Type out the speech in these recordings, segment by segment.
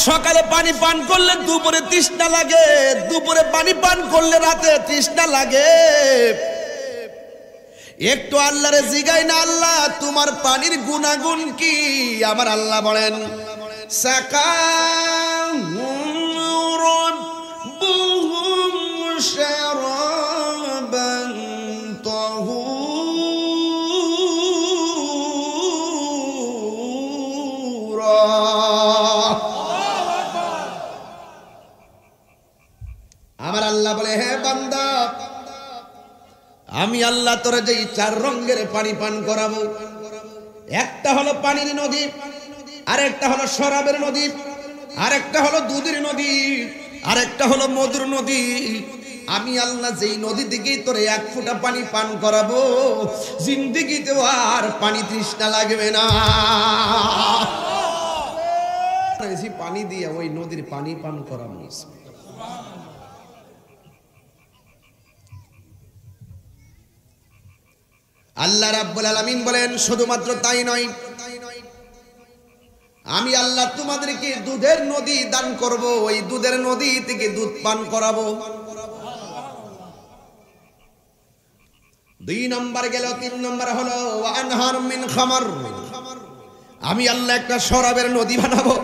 সকালে পানি পান করলে দুপুরে তৃষ্ণা লাগে, দুপুরে পানি পান করলে রাতে তৃষ্ণা লাগে। একটু আল্লাহরে জিগাই না, আল্লাহ তোমার পানির গুণাগুণ কি? আমার আল্লাহ বলেন সাকাহুম রাব্বুহুম শারাবান তাহুরা। আমার আল্লাহ বলে, হে বান্দা, আমি আল্লাহ তোরে যেই চার রঙের পানি পান করাবো, একটা হলো পানির নদী, আরেকটা হলো শরাবের নদী, আরেকটা হলো দুধের নদী, আরেকটা হলো মধুর নদী। আমি আল্লাহ যেই নদী থেকে তোরে এক ফোঁটা পানি পান করাবো, জিন্দেগিতেও আর পানি তৃষ্ণা লাগবে না। পানি দিয়ে ওই নদীর পানি পান করাবো। আল্লাহ রাব্বুল আলামিন বলেন, শুধুমাত্র তাই নয়, আমি আল্লাহ তোমাদেরকে দুধের নদী দান করব, ওই দুধের নদী থেকে দুধ পান করাবো। 2 নম্বর গেল, 3 নম্বর হলো ওয়া আনহারুম মিন খামার। আমি আল্লাহ একটা শরাবের নদী বানাবো,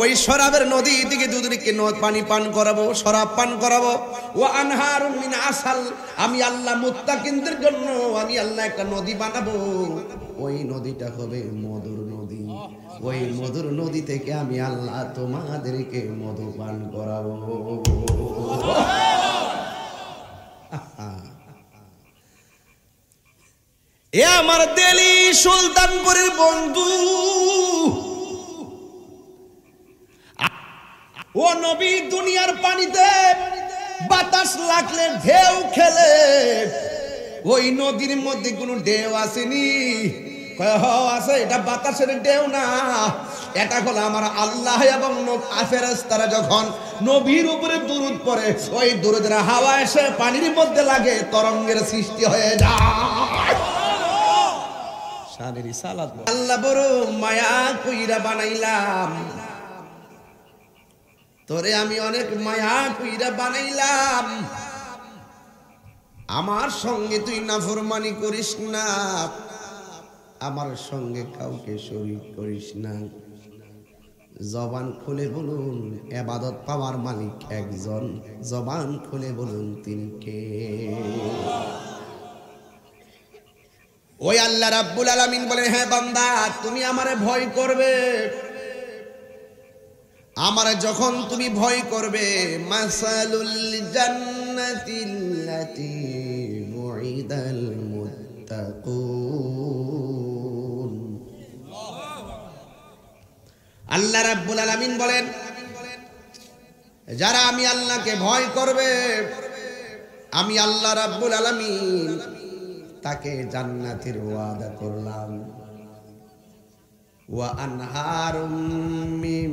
ওই শরাবের নদী থেকে দুধকে পানি পান করাবো, শরাব পান করাবো। ওয়া আনহারুম মিন আসাল। আমি আল্লাহ মুত্তাকিনদের জন্য আমি আল্লাহ একটা নদী বানাবো, ওই নদীটা হবে মধুর নদী। ওই মধুর নদী থেকে আমি আল্লাহ তোমাদেরকে মধু পান করাবো। এ আমার দিল্লি সুলতানপুরের বন্ধু, ও নবী দুনিয়ার পানিতে বাতাস লাগলে ঢেউ খেলে, ওই নদীর মধ্যে কোনো ঢেউ আসেনি। আছে, এটা বাতাসের ঢেউ না, এটা হলো আমার আল্লাহ এবং ফেরেশতারা যখন নবীর উপরে দুরূদ পড়ে, ওই দুরূদের হাওয়া এসে পানির মধ্যে লাগে, তরঙ্গের সৃষ্টি হয়ে যায়। আল্লাহ বড় মায়া কইরা বানাইলাম তোরে, আমি অনেক মায়া কইরা বানাইলাম, আমার সঙ্গে তুই নাফরমানি করিস না, আমার সঙ্গে কাউকে শরীক করিস না। জবান খুলে বলুন, ইবাদত পাওয়ার মালিক একজন, জবান খুলে বলুন তিনি কে? ওই আল্লাহ রাব্বুল আলামিন বলেন, হ্যাঁ বান্দা, তুমি আমারে ভয় করবে, আমারে যখন তুমি ভয় করবে, মাসালুল জান্নাতিল্লাতী মুইদাল মুত্তাকুন। আল্লাহ রাব্বুল আলামিন বলেন, যারা আমি আল্লাহকে ভয় করবে, আমি আল্লাহ রাব্বুল আলামিন তাকে জান্নাতের ওয়াদা করলাম। ওয়া আনহারুম মিন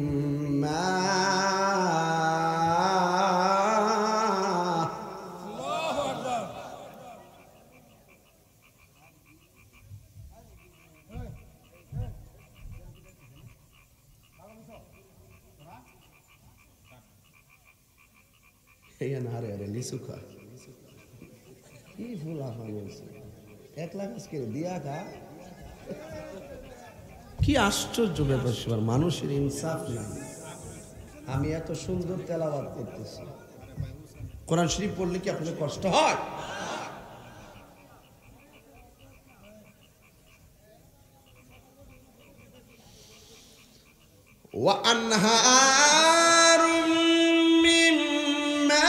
আল্লাহু আকবার। এই আনহারে আরে লিচু খা, কি ফুলা হয়েছে, 1 লাখ আজকে দিয়া খা। কি আশ্চর্য ব্যাপার, মানুষের ইনসাফ নাই। আমি এত সুন্দর তেলাওয়াত করতেছি, কোরআন শরীফ পড়লে কি আপনাদের কষ্ট হয়? ওয়া আনহারুম মিন মা।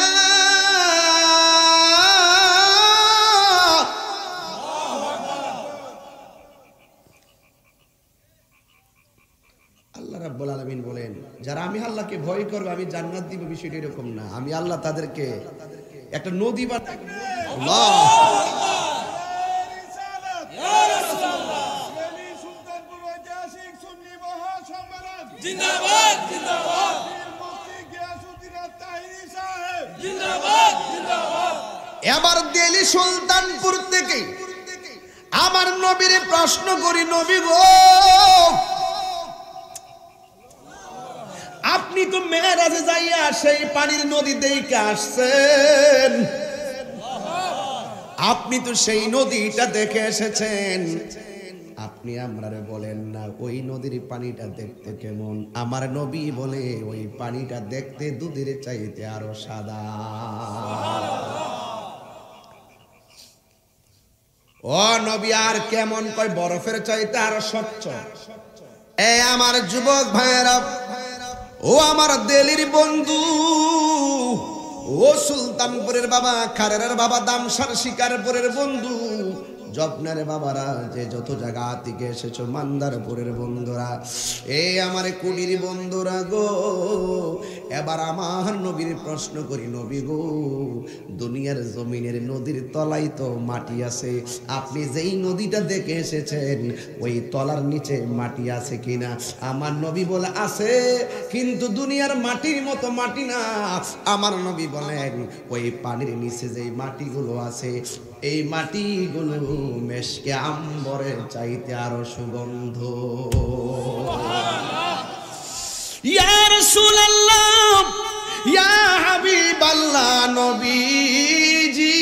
আল্লাহ রাব্বুল আলামিন বলেন, যারা আমি আল্লাহকে ভয় করবে আমি জান্নাত দিব, বিষয়টা এরকম না। আমি আল্লাহ তাদেরকে একটা নদী বানাবো। আল্লাহ জিন্দাবাদ, জিন্দাবাদ, জিন্দাবাদ, জিন্দাবাদ। এবার দিল্লি সুলতানপুর থেকে আমার নবীর প্রশ্ন করি, নবী গো, আপনি আপনি তো মেরাজে যাইয়া সেই পানির নদী দেখে আসছেন, আপনি তো সেই নদীটা দেখে এসেছেন, আপনি আমরারে বলেন না ওই নদীর পানিটা দেখতে কেমন? আমার নবী বলে ওই পানিটা দেখতে দুধের চাইতে আরো সাদা। ও নবী আর কেমন? কয় বরফের চাইতে আরো স্বচ্ছ। এ আমার যুবক ভাইয়েরা, ও আমার দিলের বন্ধু, ও সুলতানপুরের বাবা, খারের বাবা, দামসার শিকারপুরের বন্ধু, জবনার বাবারা, যে যত জায়গা থেকে এসেছো, মান্দারপুরের বন্ধুরা, এই আমার কুড়ির বন্ধুরা গো, এবার আমার নবীর প্রশ্ন করি, নবী গো, দুনিয়ার জমিনের নদীর তলায় তো মাটি আছে, আপনি যেই নদীটা দেখে এসেছেন ওই তলার নিচে মাটি আছে কিনা? আমার নবী বলে আছে, কিন্তু দুনিয়ার মাটির মতো মাটি না। আমার নবী বলেন ওই পানির নিচে যেই মাটিগুলো আছে, এই মাটিগুলো মেশকে আম্বরের চাইতে আরো সুগন্ধ। ইয়া রাসূলুল্লাহ, ইয়া হাবিবাল্লাহ, নবীজি,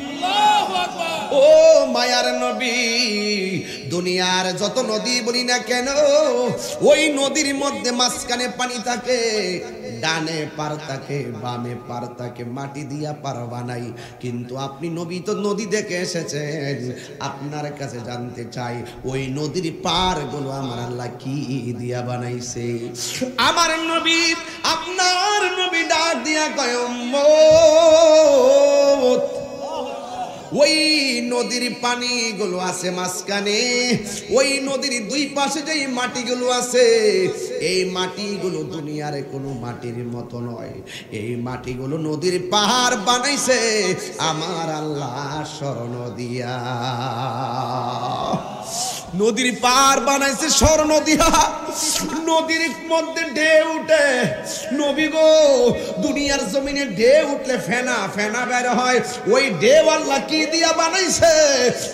আল্লাহু আকবার। ও মায়ার নবী, দুনিয়ার যত নদী বলি না কেন, ওই নদীর মধ্যে মাঝখানে পানি থাকে, ডানে পার থাকে, বামে পার থাকে, মাটি দিয়া পার বানাই। কিন্তু আপনি নবী তো নদী দেখে এসেছেন, আপনার কাছে জানতে চাই ওই নদীর পার গুলো আমার আল্লাহ কি দিয়া বানাইছে? আমার নবী, আপনার নবী ডাক দিয়া কয়, উম্মত, ওই নদীর পানিগুলো আছে মাঝখানে, ওই নদীর দুই পাশে যেই মাটিগুলো আছে, এই মাটিগুলো দুনিয়ার কোনো মাটির মতো নয়। এই মাটিগুলো নদীর পাহাড় বানাইছে আমার আল্লাহ স্বর্ণ দিয়া। নদীর পাহাড় বানাইছে স্বর্ণ দিয়া, নদীর মধ্যে ঢেউ উঠে। নবী গো, দুনিয়ার জমিনে ঢেউ উঠলে ফেনা ফেনা বের হয়, ওই ঢেউ আল্লাহ কি দিয়া বানাইছে?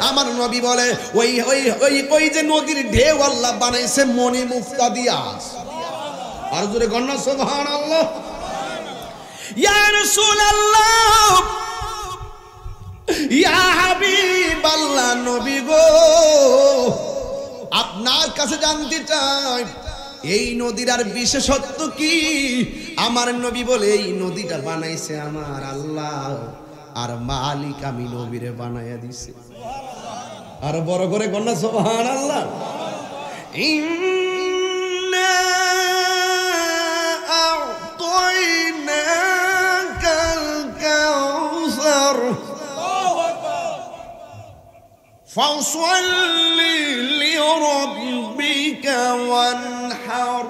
আমার নবী বলে ওই ওই ওই ওই যে নদীর ঢেউ আল্লাহ বানাইছে মণি মুক্তা দিয়া। আর জোরে গন্না সুবহানাল্লাহ। ইয়া রাসূলুল্লাহ, ইয়া হাবিবাল্লাহ, নবী গো, আপনার কাছে জানতে চাই এই নদীর আর বিশেষত্ব কি? আমার নবী বলে এই নদীটা বানাইছে আমার আল্লাহ, আর মালিক আমি নবীরে বানাইয়া দিছে। আর বড় করে গন্না সুবহানাল্লাহ। ইন্না আ'তাইনাকাল কাউসার ফাসল্লি লিরাব্বিকা ওয়ানহার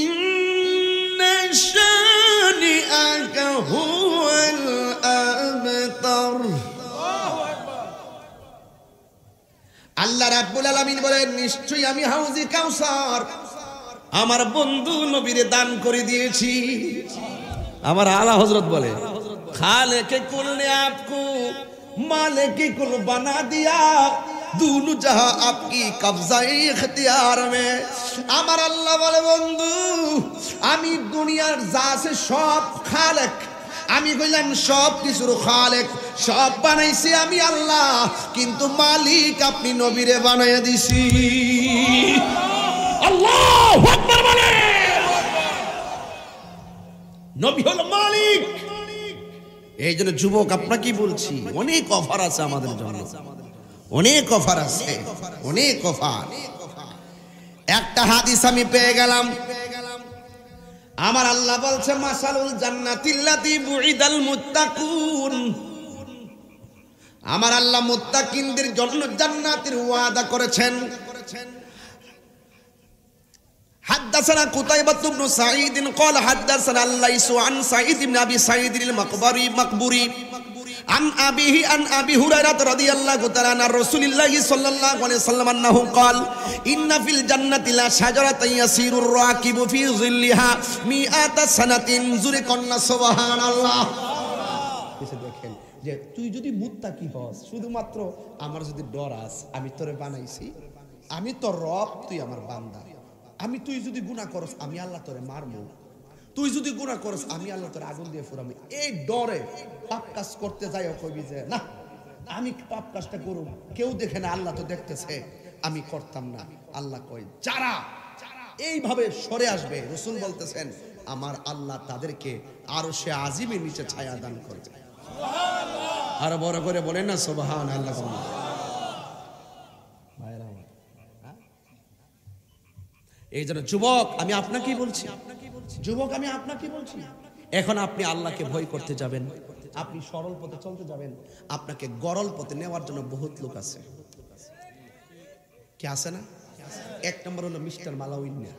ইন্না শানিআকা হুয়াল আবতার। আল্লাহ রাব্বুল আলামিন বলেন, নিশ্চয়ই আমি হাউজে কাউসার আমার বন্ধু নবীরে দান করে দিয়েছি। আমার আলা হযরত বলে, খালেকে কুল ने आपको मालिक कुल बना दिया, दूनु जहां आपकी कब्जाए इख्तियार में। আমার আল্লাহ বলে, বন্ধু, আমি দুনিয়ার যা আছে সব খালেক, আমি কইলাম সব কিছুর খালেক, সব বানাইছি আমি আল্লাহ, কিন্তু মালিক আপনি নবীরে বানাইয়া দিছি। আল্লাহু আকবার বলে, নবী হলো মালিক। এই জন্য যুবক আপনাকে বলছি, অনেক অফার আছে আমাদের জন্য, অনেক অফার আছে, অনেক অফার। একটা হাদিস আমি পেয়ে গেলাম, আমার আল্লাহ বলছে, মাসালুল জান্নাতিল্লাতী বুইদাল মুত্তাকুন। আমার আল্লাহ মুত্তাকিনদের জন্য জান্নাতের ওয়াদা করেছেন। حدثنا قتيبة بن سعيد قال حدثنا الليث عن سعيد بن أبي سعيد المقبري عن أبيه عن أبي هريرة رضي الله تعالى عن رسول الله صلى الله عليه وسلم أنه قال إن في الجنة لشجرة يسير الراكب في ظلها 100 سنة زرقنا سبحان الله। দেখেন যে তুই যদি মুত্তাকি হস, শুধুমাত্র আমার যদি ডর আস, আমি তোরে বানাইছি আমি তো রব, তুই আমার বান্দা। তুই যদি গুনাহ করস আমি আল্লাহ তোরে মারবো, তুই যদি গুনাহ করস আমি আল্লাহ তোরে আগুন দিয়ে ফুরাবো। এই ডরে পাপ কাজ করতে যাই কইবি যে না আমি পাপ কাজটা করব, কেউ দেখে না, আল্লাহ তো দেখতেছে, আমি করতাম না। আল্লাহ কয় যারা এইভাবে সরে আসবে, রাসূল বলতেছেন আমার আল্লাহ তাদেরকে আরশে আজিমের নিচে ছায়া দান করবে। সুবহানাল্লাহ। আর বড় করে বলেন না সুবহানাল্লাহ। এই জন্য যুবক আমি আপনাকেই বলছি, যুবক আমি আপনাকে বলছি, এখন আপনি আল্লাহকে ভয় করতে যাবেন, আপনি সরল পথে চলতে যাবেন, আপনাকে গরল পথে নেওয়ার জন্য বহুত লোক আছে। কে আছে না? এক নম্বর হলো মিস্টার মালাউইন্না।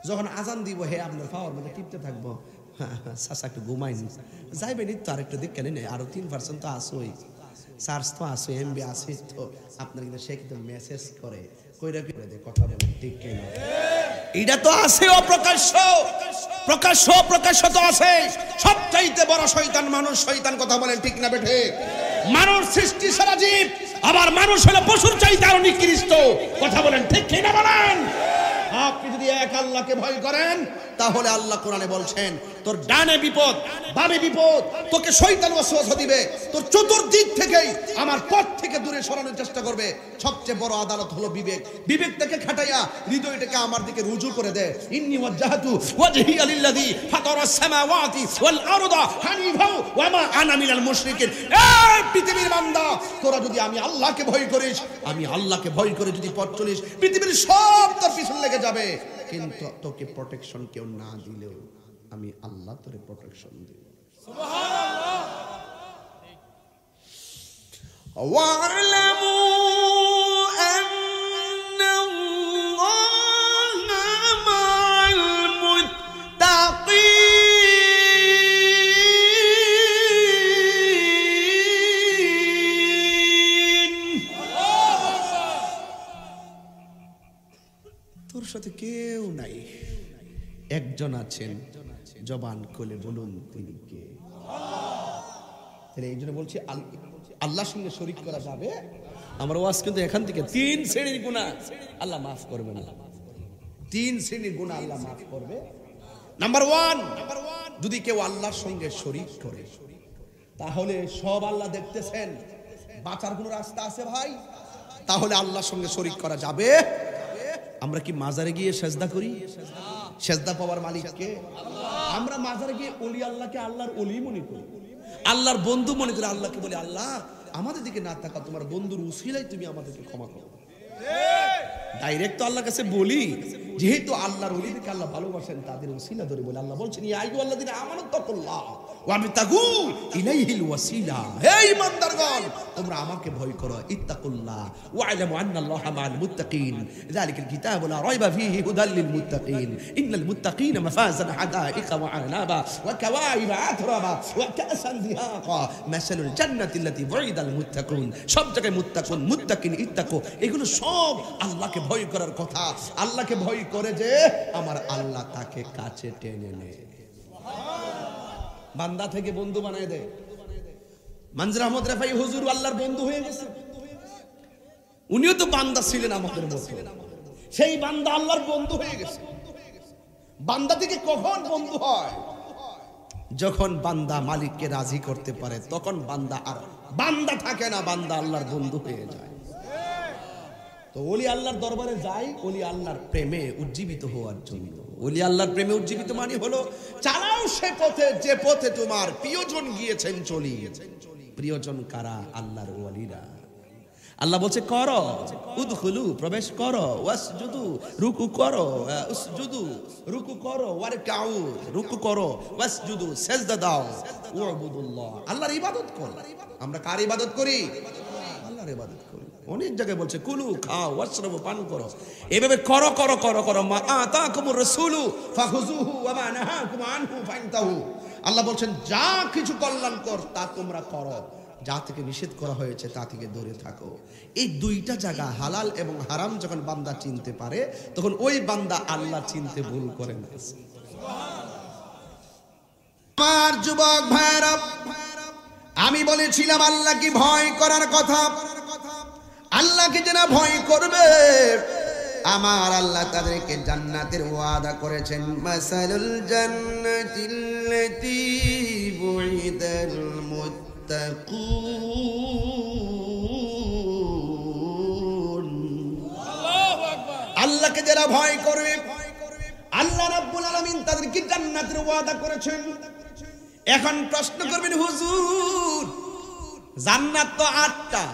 যখন আজান দিব হে আপনার পাওয়ার মধ্যে টিপতে থাকবো, চাচা একটু ঘুমাইনি যাইবেন তো আরেকটু দেখে নেই, আরো 3% তো আসোই, চার্জ তো আসো, এমবি আসে তো আপনার, কিন্তু সে কিন্তু মেসেজ করে কইরা করে দে কথা বলে ঠিক কিনা। এটা তো আছে অপ্রকাশ্য, প্রকাশ্য তো আছে। সবচাইতে বড় শয়তান মানুষ, শয়তান কথা বলেন ঠিক না বেঠে? মানুষ সৃষ্টি সারা জীব, আবার মানুষ হলো পশুর চাইতে আরো নিকৃষ্ট, কথা বলেন ঠিক কিনা বলেন? আপনি যদি এক আল্লাহকে ভয় করেন তাহলে আল্লাহ কোরআনে বলছেন তোর ডানে বিপদ বামে বিপদ, তোকে শয়তান ওয়াসওয়াসা দিবে, তোর চতুর্দিক থেকেই আমার পথ থেকে দূরে সরানোর চেষ্টা করবে। সবচেয়ে বড় আদালত হলো বিবেক। বিবেকটাকে খাটাইয়া হৃদয়টাকে আমার দিকে রুজু করে দে। ইন্নী ওয়াজজাহতু ওয়াজহিয়া লিল্লাযী ফাতারাস সামাওয়াতি ওয়াল আরদা হানিফা ওয়া মা আনা মিনাল মুশরিকিন। এই পৃথিবীর বান্দা, তোরা যদি আমি আল্লাহকে ভয় করিস, আমি আল্লাহকে ভয় করে যদি পথ চলিস, পৃথিবীর সব তোর পিছনে লেগে যাবে, কিন্তু তোকে প্রোটেকশন কেউ না দিলেও আমি আল্লাহ তোরে প্রোটেকশন দেব। সুবহানাল্লাহ। ওয়া'লামু আন্নাল্লাহা মা'আল মুত্তাকিন। তোর সাথে কেউ নাই, একজন আছেন, জবান খুলে বলুন তিনি কে? এই জন্য বলছি আল্লাহর সঙ্গে শরীক করা যাবে। আমার ওয়াজ কিন্তু এখান থেকে 3 শ্রেণীর গুনাহ আল্লাহ মাফ করবে না। 3 শ্রেণীর গুনাহ আল্লাহ মাফ করবে। নাম্বার 1, যদি কেউ আল্লাহর সঙ্গে শরীক করে তাহলে সব আল্লাহ দেখতেছেন, বাঁচার কোনো রাস্তা আছে ভাই? তাহলে আল্লাহর সঙ্গে শরীক করা যাবে। আমরা কি মাজারে গিয়ে সেজদা করি? সেজদা পাওয়ার মালিক কে? আমরা মাজারে গিয়ে ওলি আল্লাহকে আল্লাহর ওলি মনে করি, আল্লাহর বন্ধু মনে করে আল্লাহকে বলি আল্লাহ আমাদের দিকে না তাকাও, তোমার বন্ধুর উসিলায় তুমি আমাদেরকে ক্ষমা করো। ডাইরেক্ট তো আল্লাহর কাছে বলি, যেহেতু আল্লাহর ওলিদেরকে আল্লাহ ভালোবাসেন তাদের উসিলা ধরে বলে। আল্লাহ বলছেন ইয়া আইয়ুহাল্লাযীনা আমানু তাকুল্লাহ ওয়া আবতাগু ইলাইহিল ওয়াসিলা। হে ঈমানদারগণ, তোমরা আমাকে ভয় করো, ইত্তাকুল্লাহ ওয়া আ'লামু আন্নাল্লাহা মা'আল মুত্তাকিন, যালিকাল কিতাবু লা রাইবা ফীহি হুদাল লিল মুত্তাকিন, ইন্নাল মুত্তাকিনা মাফাজান হাদাইকা ওয়া আ'নাবা ওয়া কাওয়াইবা আতরাবা ওয়া কাসান দিহাকা মাসালুল জান্নাতিল্লাতী ওয়িদাল মুত্তাকুন। সব জায়গায় মুত্তাকুন, মুত্তাকিন, ইত্তাকু, এগুলো সব আল্লাহকে ভয় করার কথা। আল্লাহকে ভয় করে যে আমার আল্লাহ তাকে কাছে টেনে নেয়, বান্দা থেকে বন্ধু বানায় দেয়। মনজুর আহমদ রাফাই হুজুর আল্লাহর বন্ধু হয়ে গেছে। উনিও তো বান্দা ছিলেন আমাদের মতো, সেই বান্দা আল্লাহর বন্ধু হয়ে গেছে। বান্দা থেকে কখন বন্ধু হয়? যখন বান্দা মালিককে রাজি করতে পারে, তখন বান্দা আর বান্দা থাকে না, বান্দা আল্লাহর বন্ধু হয়ে যায়। তো ওলি আল্লাহর দরবারে যাই ওলি আল্লাহর প্রেমে উজ্জীবিত হওয়ার জন্য। ওলি আল্লাহর প্রেমে উজ্জীবিত মানে হলো চালাও সে পথে যে পথে তোমার প্রিয়জন গিয়েছেন চলি। প্রিয়জন কারা? আল্লাহর ওলিরা। আল্লাহ বলছে করো, উদখুলু, প্রবেশ করো, ওয়াসজুদু, রুকু করো, উসজুদু, রুকু করো, ওয়ারকাউ, রুকু করো, ওয়াসজুদু, সিজদা দাও, ওয়াবুদুল্লাহ, আল্লাহর ইবাদত করো। আমরা কার ইবাদত করি? আল্লাহর ইবাদত করি। অনেক জায়গায় বলছে কুলু, খাও, ওয়াশরাবু, পান করো। এভাবে করো করো করো করো। মা আতাকুমুর রাসূলু ফাখুযুহু ওয়া মা নাহাকুম আনহু ফান্তাহু। আল্লাহ বলছেন যা কিছু কল্যাণকর তা তোমরা করো, যা থেকে নিষেধ করা হয়েছে তা থেকে দূরে থাকো। এই দুইটা জায়গা হালাল এবং হারাম যখন বান্দা চিনতে পারে, তখন ওই বান্দা আল্লাহ চিনতে ভুল করে না। আমার যুবক ভাইরা, আমি বলেছিলাম আল্লাহকে ভয় করার কথা। আল্লাহকে যারা ভয় করবে আমার আল্লাহ তাদেরকে জান্নাতের ওয়াদা করেছেন। মাসালুল জান্নাতিল্লাতী বুইদাল মুত্তাকুন। আল্লাহু আকবার। আল্লাহকে যারা ভয় করবে আল্লাহ রাব্বুল আলামিন তাদেরকে জান্নাতের ওয়াদা করেছেন। এখন প্রশ্ন করবেন হুজুর জান্নাত তো 8টা,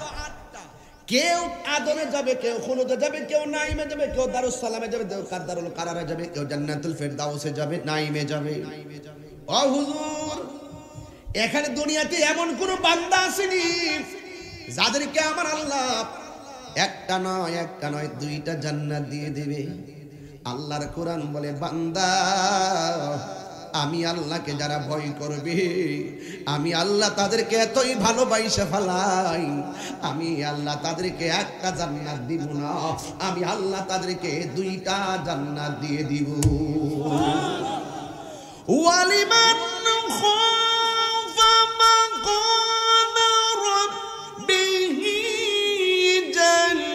কেউ আদমে যাবে, কেউ খুলুদে যাবে, কেউ নাইমে যাবে, কেউ দারুস সালামে যাবে, কেউ দারুল কারারে যাবে, কেউ জান্নাতুল ফেরদাউসে যাবে, নাইমে যাবে। ও হুজুর এখানে দুনিয়াতে এমন কোন বান্দা আসেনি যাদেরকে আমার আল্লাহ একটা নয় 2টা জান্নাত দিয়ে দেবে। আল্লাহর কোরআন বলে বান্দা আমি আল্লাহকে যারা ভয় করবে আমি আল্লাহ তাদেরকে এতই ভালোবাসা ফেলাই, আমি আল্লাহ তাদেরকে একটা জান্নাত দিব না, আমি আল্লাহ তাদেরকে 2টা জান্নাত দিয়ে দিব। ওয়ালিমান খাফা মাকাম রাব্বিহি জান্নাতান।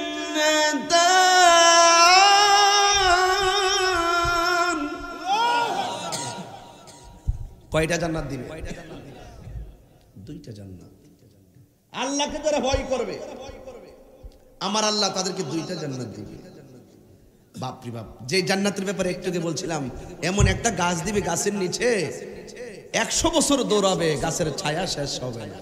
কয়টা জান্নাত দিবে? 2টা জান্নাত। আল্লাহকে যারা ভয় করবে আমার আল্লাহ তাদেরকে 2টা জান্নাত দিবে। বাপরে বাপ, যে জান্নাতের ব্যাপারে একটু আগে বলছিলাম, এমন একটা গাছ দিবে গাছের নিচে 100 বছর দৌড়াবে, গাছের ছায়া শেষ হবে না।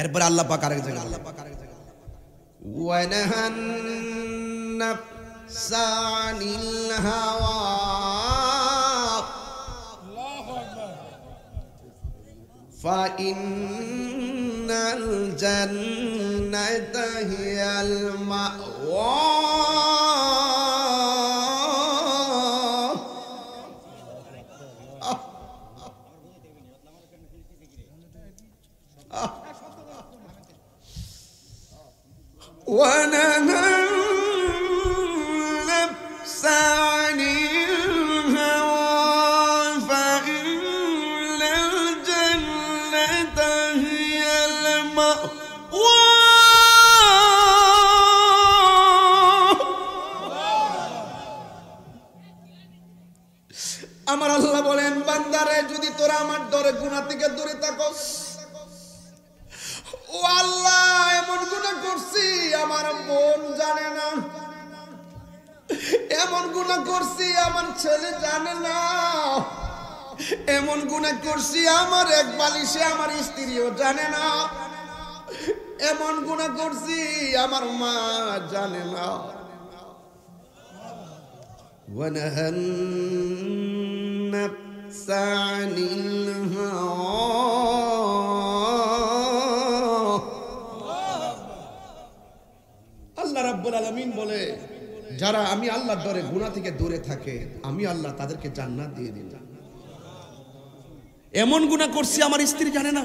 এরপর আল্লাহ পাক আরেক জায়গায় ওয়ানাহান নাফসা আনিল হাওয়া, আল্লাহু আকবার, ফাইন্নাল জান্নাতা হিয়াল মাওয়া। ونهى النفس عن الهوى فإن الجنة هي المأوى। আমার আল্লাহ বলেন বান্দারে যদি তোরা আমার ডরে গুনাহ থেকে দূরে থাকস, ও আল্লাহ এমন গুনাহ করছি আমার মন জানে না, এমন গুনাহ করছি আমার ছেলে জানে না, এমন গুনাহ করছি আমার এক বালিশে আমার স্ত্রীও জানে না, এমন গুনাহ করছি আমার মা জানে না। ওয়ানাহান নাফসা আনিল হাওয়া। আল্লাহ রাব্বুল আলামিন বলে যারা আমি আল্লাহর ডরে গুনাহ থেকে দূরে থাকে আমি আল্লাহ তাদেরকে জান্নাত দিয়ে দিই। এমন গুনাহ করছি আমার স্ত্রী জানে না,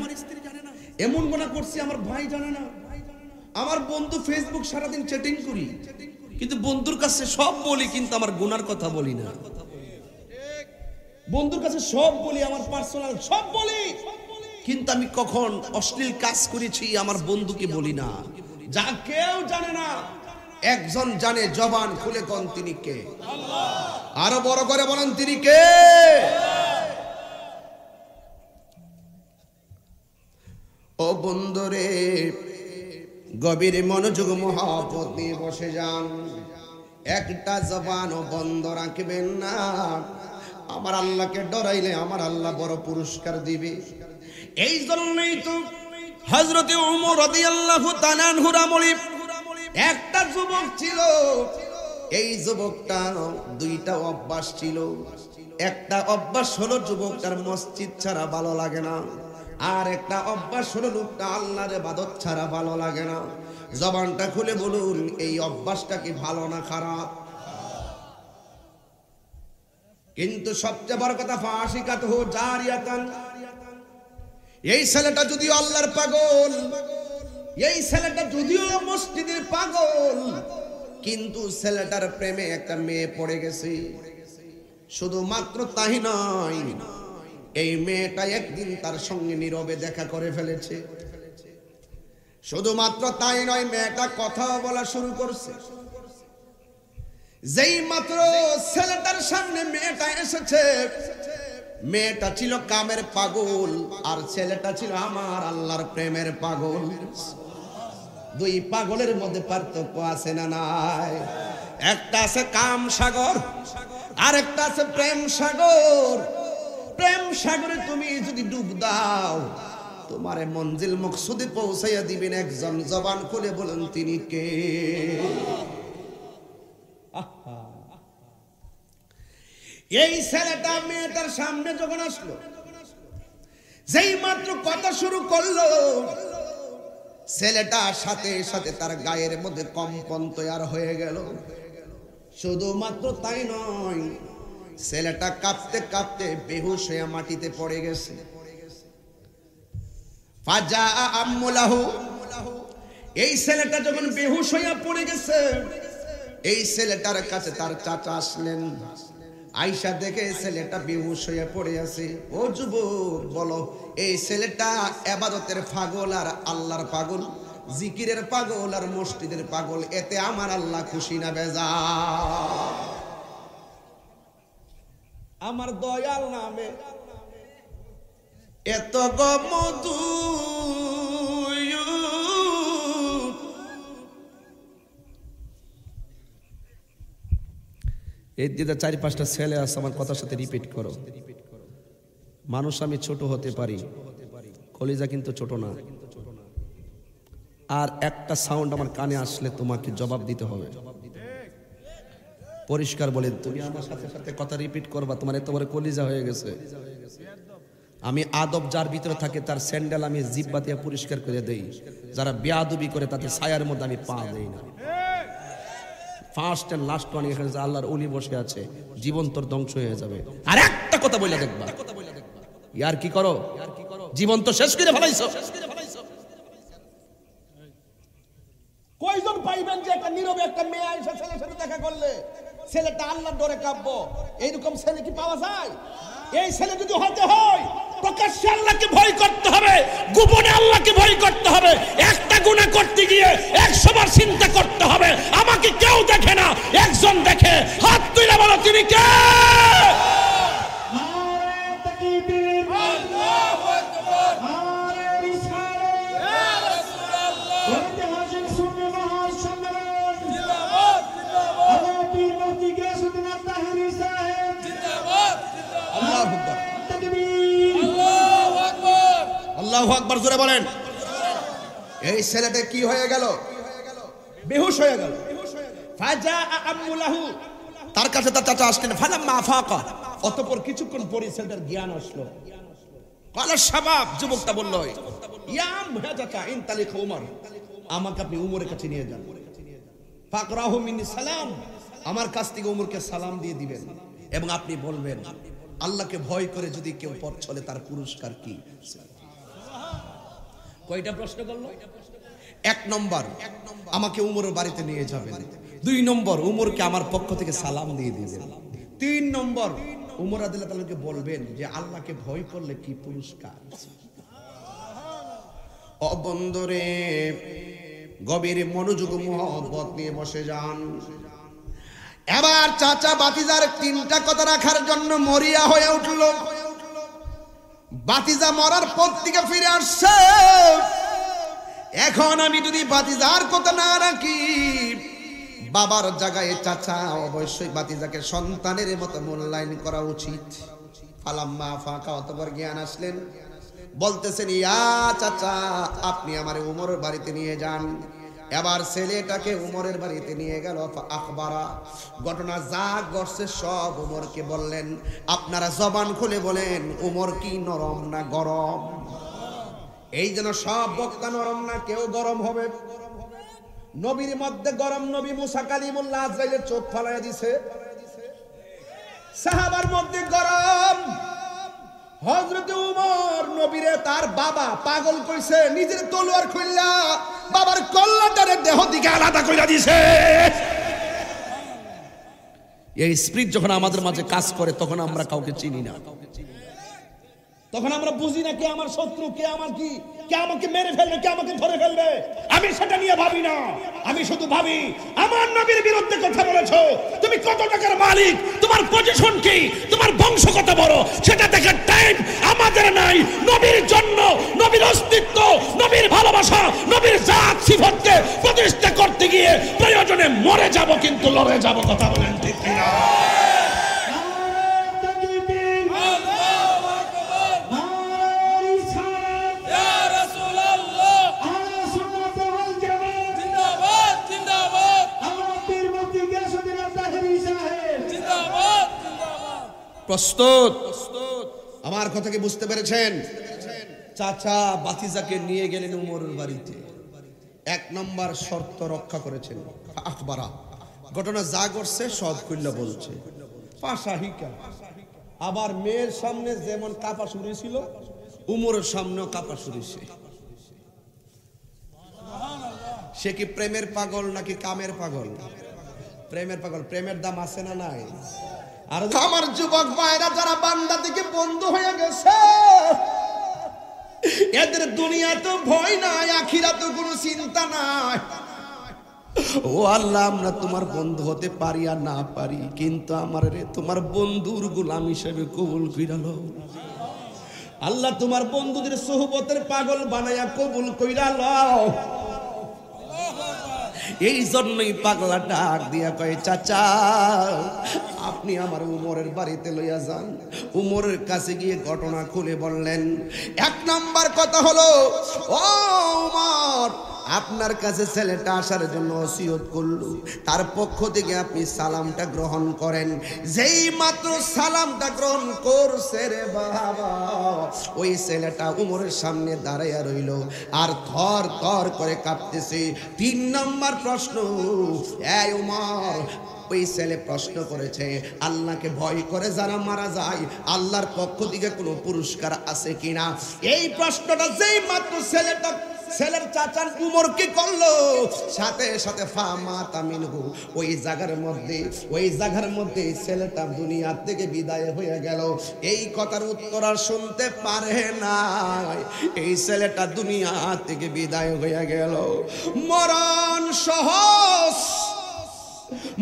এমন গুনাহ করছি আমার ভাই জানে না, আমার বন্ধু ফেসবুক সারাদিন চ্যাটিং করি কিন্তু বন্ধুর কাছে সব বলি কিন্তু আমার গুনার কথা বলি না, বন্ধুর কাছে সব বলি আমার পার্সোনাল সব বলি কিন্তু আমি কখন অশ্লীল কাজ করেছি আমার বন্ধুকে বলি না। যা কেউ জানে না, একজন জানে, জবান খুলে কোন তিনি কে? আল্লাহ। আরো বড় করে বলেন তিনি কে? ও বন্ধুরে গভীর মনোযোগ মহব্বত নিয়ে বসে যান, একটা জবানও বন্ধ রাখবেন না। আমার আল্লাহকে ডরাইলে আমার আল্লাহ বড় পুরস্কার দিবে। এই জন্যই তো হযরত ওমর রাদিয়াল্লাহু তাআলা আনহুর আমলে একটা যুবক ছিল, এই যুবকটা 2টা অভ্যাস ছিল। একটা অভ্যাস হলো যুবকটার মসজিদ ছাড়া ভালো লাগে না, আর একটা অভ্যাস হলো লোকটা আল্লাহর ইবাদত ছাড়া ভালো লাগে না। জবানটা খুলে বলুন এই অভ্যাসটা কি ভালো না খারাপ? কিন্তু সবচেয়ে বড় কথা ফাসিকাতুহু জারিয়াতান, এই ছেলেটা যদিও আল্লাহর পাগল, এই ছেলেটা যদিও মসজিদের পাগল, কিন্তু ছেলেটার প্রেমে একটা মেয়ে পড়ে গেছে। শুধুমাত্র তাই নয়, এই মেয়েটা একদিন তার সঙ্গে নীরবে দেখা করে ফেলেছে। শুধুমাত্র তাই নয়, মেয়েটা কথাও বলা শুরু করছে। যেই মাত্র ছেলেটার সামনে মেয়েটা এসেছে, মেয়েটা ছিল কামের পাগল আর ছেলেটা ছিল আমার আল্লাহর প্রেমের পাগল। দুই পাগলের মধ্যে পার্থক্য আছে না নাই? একটা আছে কাম সাগর আর একটা আছে প্রেম সাগর। প্রেম সাগরে তুমি যদি ডুব দাও, তোমার মঞ্জিল মকসুদে পৌঁছাইয়া দিবেন একজন। জবান খুলে বলেন তিনি কে? এই ছেলেটা মেয়েটার সামনে যখন আসলো, যেই মাত্র কথা শুরু করলো, ছেলেটা সাথে সাথে তার গায়ের মধ্যে কম্পন তৈরি হয়ে গেল। শুধুমাত্র তাই নয়, ছেলেটা কাঁপতে কাঁপতে বেহুশ হয়ে মাটিতে পড়ে গেছে। ফাজা আম্মুলাহু, এই ছেলেটা যখন বেহুশ হয়ে পড়ে গেছে, এই ছেলেটার কাছে তার চাচা আসলেন। আয়েশা দেখে ছেলেটা বেহুশ হয়ে পড়ে আছে। ও যুবক, বলো এই ছেলেটা ইবাদতের পাগল আর আল্লাহর পাগল, জিকিরের পাগল আর মসজিদের পাগল, এতে আমার আল্লাহ খুশি না বেজা? আমার দয়াল নামে এত গমধু, এই দিদা 4-5টা ছেলে আছে, আমার কথার সাথে রিপিট করো। মানুষ আমি ছোট হতে পারি, কলিজা কিন্তু ছোট না। আর একটা সাউন্ড আমার কানে আসলে তোমাকে জবাব দিতে হবে। পরিষ্কার বলে, তুমি আমার সাথে সাথে কথা রিপিট করবা। তোমার এত বড় কলিজা হয়ে গেছে। আমি আদব যার ভিতরে থাকে তার স্যান্ডেল আমি জিব্বা দিয়ে পরিষ্কার করে দেই। যারা বেয়াদবি করে তাদের ছায়ার মধ্যে আমি পা দেই না। ফার্স্ট এন্ড লাস্ট ওয়ান, এখানে আল্লাহর ওলি বসে আছে, জীবন তোর ধ্বংস হয়ে যাবে। আর একটা কথা বলে দেখবা, ইয়ার কি করো, জীবন তো শেষ করে ফেলাইছো। কয়জন পাইবেন যে একটা নীরবে একটা মেয়ে আয়েশা ছেলের সাথে দেখা করলে ছেলেটা আল্লাহর ডরে কাঁপবো? এইরকম ছেলে কি পাওয়া যায়? এই ছেলে যদি হতে হয়, প্রকাশ্যে আল্লাহকে ভয় করতে হবে, গোপনে আল্লাহকে ভয় করতে হবে। একটা গুনাহ করতে গিয়ে 100 বার চিন্তা করতে হবে, আমাকে কেউ দেখে না, একজন দেখে। হাত তুলে বলো তিনি কে? আল্লাহু আকবার, জোরে বলেন। এই ছেলেটা কি হয়ে গেল? বেহুশ হয়ে গেল। ফাজা আম্মুলাহু, তার কাছে তার চাচা আসলেন। ফালাম্মা আফাকা, অতঃপর কিছুক্ষণ পরে ছেলেটার জ্ঞান আসলো। কালা শাবাব, যুবকটা বলল, ইয়াম হে চাচা ইনতালিক উমর, আমাকে আপনি উমরের কাছে নিয়ে যান। ফাকরাহু মিন্নি সালাম, আমার কাছ থেকে উমরকে সালাম দিয়ে দিবেন এবং আপনি বলবেন আল্লাহকে ভয় করে যদি কেউ পথ চলে তার পুরস্কার কি? কয়টা প্রশ্ন করলো? 1 নম্বর, আমাকে উমরের বাড়িতে নিয়ে যাবেন। 2 নম্বর, উমরকে আমার পক্ষ থেকে সালাম দিয়ে দিবেন। 3 নম্বর, উমর রাদিয়াল্লাহু তাআলাকে বলবেন যে আল্লাহকে ভয় করলে কি পুরস্কার। ও বন্ধুরে, গভীর মনোযোগ মোহব্বত নিয়ে বসে যান। এবার চাচা বাতিজার 3টা কথা রাখার জন্য মরিয়া হয়ে উঠল। বাতিজা মরার পর থেকে ফিরে আসছে। এখন আমি যদি বাতিজার কথা না রাখি, বাবার জায়গায় চাচা অবশ্যই বাতিজাকে সন্তানের মতো মূল্যায়ন করা উচিত। ফালাম্মা ফাঁকা, অতঃপর জ্ঞান আসলেন, বলতেছেন ইয়া চাচা আপনি আমার উমরের বাড়িতে নিয়ে যান। এবার ছেলেটাকে উমরের বাড়িতে নিয়ে গেল। আখবারা, ঘটনা যা ঘটছে সব উমরকে বললেন। আপনারা জবান খুলে বলেন উমর কি নরম না গরম? এই যেন সব বক্তা নরম না, কেউ গরম হবে। নবীর মধ্যে গরম নবী মুসা কালিমুল্লাহ আজরাইলের চোখ ফালাইয়া দিছে। সাহাবার মধ্যে গরম হযরত উমর নবীরে তার বাবা পাগল কইছে, নিজের তলোয়ার খুললা বাবার কল্লাটারে দেহ থেকে আলাদা কইরা দিছে। এই স্পিরিট যখন আমাদের মাঝে কাজ করে তখন আমরা কাউকে চিনি না। তখন আমরা বুঝি না কে আমার শত্রু, কে আমার কি, কে আমাকে মেরে ফেলবে, কে আমাকে ধরে ফেলবে। আমি সেটা নিয়ে ভাবি না, আমি শুধু ভাবি আমার নবীর বিরুদ্ধে কথা বলেছো, তুমি কত টাকার মালিক, তোমার পজিশন কি, তোমার বংশ কত বড়, সেটা দেখার টাইম আমাদের নাই। নবীর জন্য, নবীর অস্তিত্ব, নবীর ভালোবাসা, নবীর জাত সিফতকে প্রতিষ্ঠা করতে গিয়ে প্রয়োজনে মরে যাব, কিন্তু লড়ে যাব। কথা বলেন ঠিক কিনা? প্রস্তুত? আমার কথা কি বুঝতে পেরেছেন? চাচা বাতিজাকে নিয়ে গেলেন উমরের বাড়িতে। এক নম্বর শর্ত রক্ষা করেছেন, আখবারা, ঘটনা যা করছে সব খুললা বলছে, পাশাহিকা। আবার মেয়ের সামনে যেমন কাপা শুরু ছিল, উমরের সামনেও কাপা শুরুছে। সে কি প্রেমের পাগল নাকি কামের পাগল? প্রেমের পাগল। প্রেমের দাম আছে না নাই? আর আমার যুবক ভাইরা যারা বান্দা থেকে বন্ধু হয়ে গেছে, এদের দুনিয়া তো ভয় নাই, আখিরাতে কোনো চিন্তা নাই। ও আল্লাহ, আমরা তোমার বন্ধু হতে পারি আর না পারি, কিন্তু আমার রে তোমার বন্ধুর গোলাম হিসেবে কবুল কইরা লও। আল্লাহ তোমার বন্ধুদের সোহবতের পাগল বানায়া কবুল কইরা লও। এই জন্যই পাগলা ডাক দিয়া কয়, চাচা আপনি আমার উমরের বাড়িতে লইয়া যান। উমরের কাছে গিয়ে ঘটনা খুলে বললেন। এক নাম্বার কথা হলো, ও উমর, আপনার কাছে ছেলেটা আসার জন্য ওসিয়ত করলো, তার পক্ষ থেকে আপনি সালামটা গ্রহণ করেন। যেই মাত্র সালামটা গ্রহণ করছে রে বাবা, ওই ছেলেটা উমরের সামনে দাঁড়াইয়া রইল আর থর থর করে কাঁপতেছে। 3 নম্বর প্রশ্ন, এই উমর, ওই ছেলে প্রশ্ন করেছে, আল্লাহকে ভয় করে যারা মারা যায়, আল্লাহর পক্ষ থেকে কোনো পুরস্কার আছে কিনা? এই প্রশ্নটা যেই মাত্র ছেলের চাচার উমরকে করলো, সাথে সাথে ফামাতা মিনহু, ওই জায়গার মধ্যে ছেলেটা দুনিয়া থেকে বিদায় হয়ে গেল। এই কথার উত্তর আর শুনতে পারে না, এই ছেলেটা দুনিয়া থেকে বিদায় হয়ে গেল। মরণ সহজ,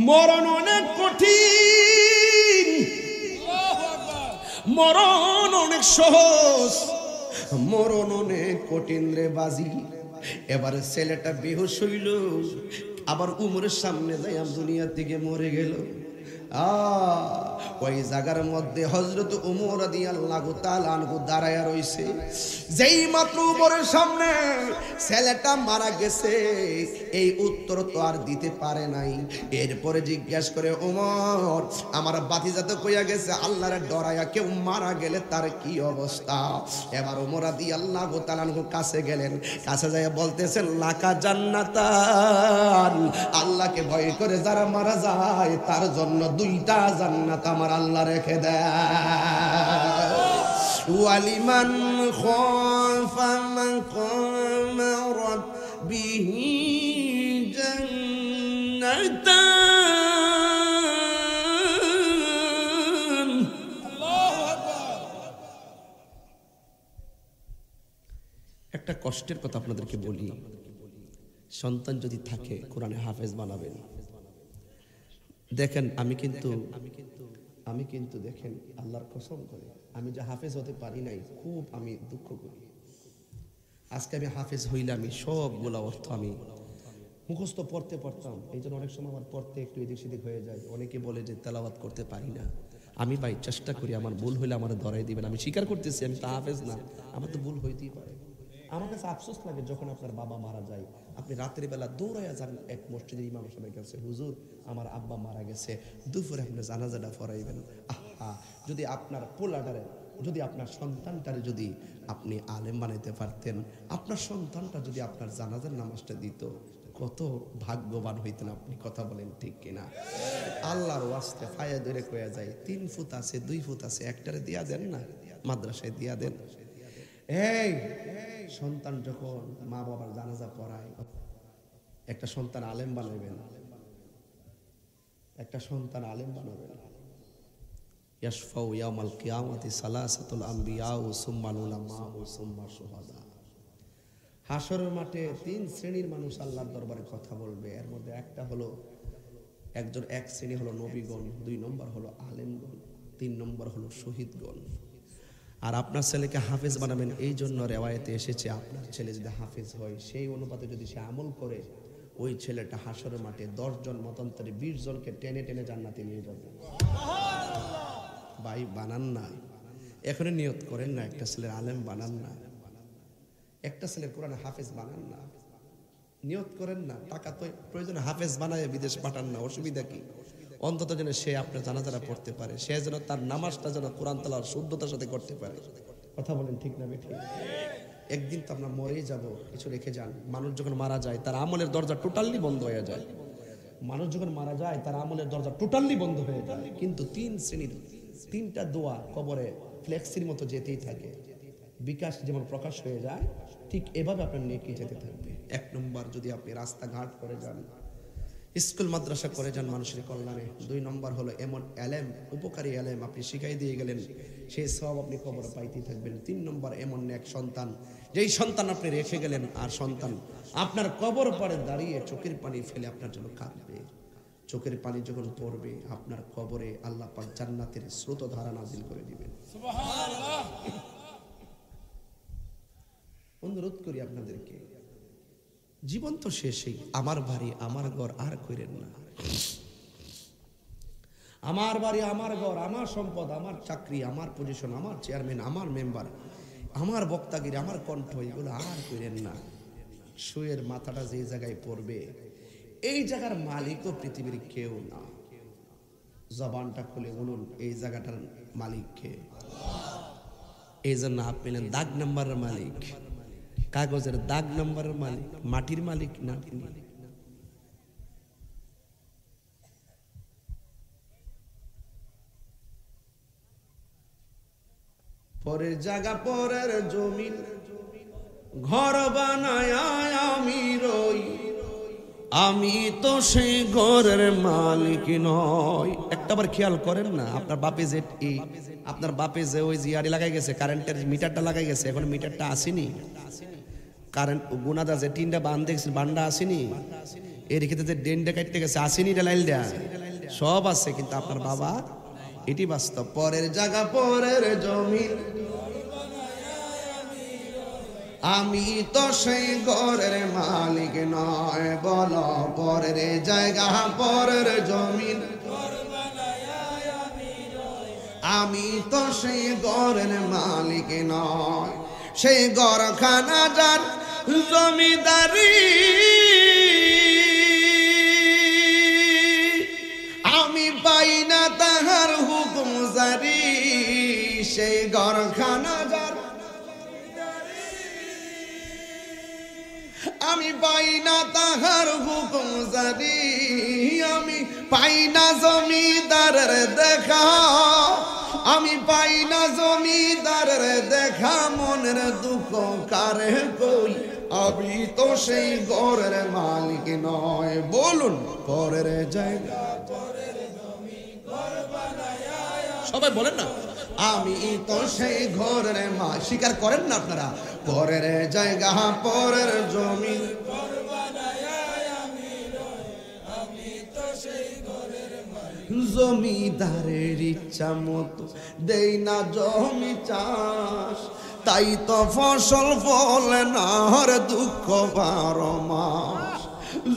মরণ অনেক কঠিন, মরণ অনেক সহজ, মরণ অনেক কঠিন রে বাজি। এবারে ছেলেটা বেহুশ হইল, আবার উমরের সামনে যাই দুনিয়া থেকে মরে গেল। ওই জায়গার মধ্যে হযরত উমর রাদিয়াল্লাহু তাআলা আনহু দাঁড়ায়া রইছে। যেই মাত্র উমরের সামনে ছেলেটা মারা গেছে, এই উত্তর তো আর দিতে পারে নাই। এরপরে জিজ্ঞাসা করে, উমর, আমার বাতিজা তো কইয়া গেছে আল্লাহরে ডরায়া কেউ মারা গেলে তার কি অবস্থা? এবার উমর রাদিয়াল্লাহু তাআলা আনহু কাছে গেলেন, কাছে যায় বলতেছেন, লাকা জান্নাতান, আল্লাহকে ভয় করে যারা মারা যায় তার জন্য 2টা জান্নাত আমার আল্লাহ রেখে দেয়। ওয়ালিমান খাফা মাকাম রাব্বিহি জান্নাতান। আল্লাহু আকবার। একটা কষ্টের কথা আপনাদেরকে বলি, সন্তান যদি থাকে কোরআনে হাফেজ বানাবেন। দেখেন আমি কিন্তু দেখেন আল্লাহর কসম করে আমি যে হাফেজ হতে পারি নাই, খুব আমি দুঃখ করি। আজকে আমি হাফেজ হইলে আমি সবগুলা অর্থ আমি মুখস্থ পড়তে পারতাম। এই জন্য অনেক সময় আমার পড়তে একটু এদিক সেদিক হয়ে যায়। অনেকে বলে যে তেলাওয়াত করতে পারি না। আমি ভাই চেষ্টা করি, আমার ভুল হইলে আমার ধরাই দিবেন। আমি স্বীকার করতেছি আমি তো হাফেজ না, আমার তো ভুল হইতেই পারে। আমার কাছে আফসোস লাগে যখন আপনার বাবা মারা যায়, আপনি রাতের বেলা দৌড়াইয়া যান এক মসজিদের ইমাম সাহেবের কাছে, হুজুর আমার আব্বা মারা গেছে, দুপুরে আপনি জানাজাটা পড়াইবেন। আহা, যদি আপনার পোলাটারে, যদি আপনার সন্তানটারে যদি আপনি আলেম বানাইতে পারতেন, আপনার সন্তানটা যদি আপনার জানাজার নামাজটা দিত, কত ভাগ্যবান হইতেন আপনি। কথা বলেন ঠিক কিনা? আল্লাহর ওয়াস্তে ফায়া ধরে কয়া যায়, 3 ফুট আছে 2 ফুট আছে, একটারে দিয়া দেন না, মাদ্রাসায় দিয়া দেন। এই সন্তান যখন মা বাবার জানাজা পড়ায়, একটা সন্তান আলেম বানাবেন, একটা সন্তান আলেম বানাবেন। ইয়াশফাউ ইয়াউমাল কিয়ামাতি সালাসাতুল আম্বিয়া ওয়া সুম্মাল উলামা ওয়া সুম্মা শুহাদা। হাসরের মাঠে তিন শ্রেণীর মানুষ আল্লাহর দরবারে কথা বলবে। এর মধ্যে একটা হলো এক শ্রেণী হলো নবীগণ, 2 নম্বর হলো আলেমগণ, 3 নম্বর হলো শহীদগণ। আর আপনার ছেলেকে হাফেজ বানাবেন, এই জন্য রেওয়ায়েতে এসেছে আপনার ছেলে যদি হাফেজ হয় সেই অনুপাতে যদি সে আমল করে ওই ছেলেটা হাসরের মাঠে 10 জন মতান্তরে 20 জনকে টেনে টেনে জান্নাতে নিয়ে যাবে। ভাই বানান না, এখনই নিয়ত করেন না, একটা ছেলের আলেম বানান না, একটা ছেলের কোরআনে হাফেজ বানান না, নিয়ত করেন না। টাকা তো প্রয়োজনে হাফেজ বানায় বিদেশ পাঠান না, অসুবিধা কি? অন্তত যেন সে আপনার জানাজানা পড়তে পারে, সে যেন তার নামাজটা যেন কোরআন তালাওয়াত শুদ্ধতার সাথে করতে পারে। কথা বলেন ঠিক না বেঠিক? একদিন তো আমরা মরেই যাব, কিছু রেখে যান। মানুষ যখন মারা যায় তার আমলের দরজা টোটালি বন্ধ হয়ে যায়। মানুষ যখন মারা যায় তার আমলের দরজা টোটালি বন্ধ হয়ে যায়। কিন্তু 3 শ্রেণীর 3টা দোয়া কবরে ফ্লেক্সির মতো যেতেই থাকে। বিকাশ যেমন প্রকাশ হয়ে যায়, ঠিক এভাবে আপনার নেকি যেতে থাকবে। 1 নম্বর, যদি আপনি রাস্তাঘাট করে যান, স্কুল মাদ্রাসা করে যান মানুষের কল্যাণে। 2 নম্বর হলো এমন এলেম, উপকারী এলেম আপনি শিখাই দিয়ে গেলেন, সেই সব আপনি কবরে পাইতেই থাকবেন। 3 নম্বর এমন এক সন্তান, যেই সন্তান আপনি রেখে গেলেন আর সন্তান আপনার কবর পাড়ে দাঁড়িয়ে চোখের পানি ফেলে আপনার জন্য কাঁদবে। চোখের পানি যখন পড়বে আপনার কবরে আল্লাহ পাক জান্নাতের স্রোতধারা নাজিল করে দিবেন। সুবহানাল্লাহ। অনুরোধ করি আপনাদেরকে, জীবন তো শেষই, আমার বাড়ি আমার ঘর আর কইরেন না। আমার বাড়ি আমার ঘর, আমার সম্পদ, আমার চাকরি, আমার পজিশন, আমার চেয়ারম্যান, আমার মেম্বার, আমার বক্তাগিরি, আমার কণ্ঠ, এগুলো আর কইরেন না। শুয়ের মাথাটা যে জায়গায় পড়বে এই জায়গার মালিকও পৃথিবীর কেউ না। জবানটা খুলে বলুন এই জায়গাটার মালিক কে? এই জন্য আপনি দাগ নাম্বারের মালিক, কাগজের দাগ নাম্বারের মালিক, মাটির মালিক না। পরের জায়গা পরের জমিন ঘর বানায় আমি রই, আমি তো সেই ঘরের মালিক নই। একটাবার খেয়াল করেন না, আপনার বাপে যে ওই জিআরই লাগাই গেছে, কারেন্টের মিটারটা লাগাই গেছে, এখন মিটারটা আসেনি। কারেন্ট গুনাদা যে টিনটা বান্ডা আসেনি, এর ক্ষেত্রে যে ডেনটা কাটতে গেছে আসেনি, লাইলটা সব আছে, কিন্তু আপনার বাবা, এটি বাস্তব। পরের জায়গা পরের জমিন আমি তো সেই ঘরের মালিক নয়। বলো পরের জায়গা পরের জমিন আমি তো সেই ঘরের মালিক নয়। সেই ঘরখানা যার জমিদারি আমি পাই না তাহার হুকুম জারি। সেই ঘরখানা যার আমি পাই না তাহার হুকুম জারি। আমি পাই না জমিদারের দেখা, আমি পাই না জমিদারের দেখা। মনের দুঃখ কারে কই, আমি তো সেই ঘরের মালিক নয়। বলুন পরের জায়গা পরের জমি ঘর বানায়া, সবাই বলেন না আমি তো সেই ঘরের মালিক। স্বীকার করেন না আপনারা? পরের জায়গা পরের জমি ঘর বানায়া আমি রই, আমি তো সেই ঘরের মালিক। জমিদারের ইচ্ছা মতো দেই না জমি চাষ, তাই তো ফসল ফলে না হর দুঃখ 12 মাস।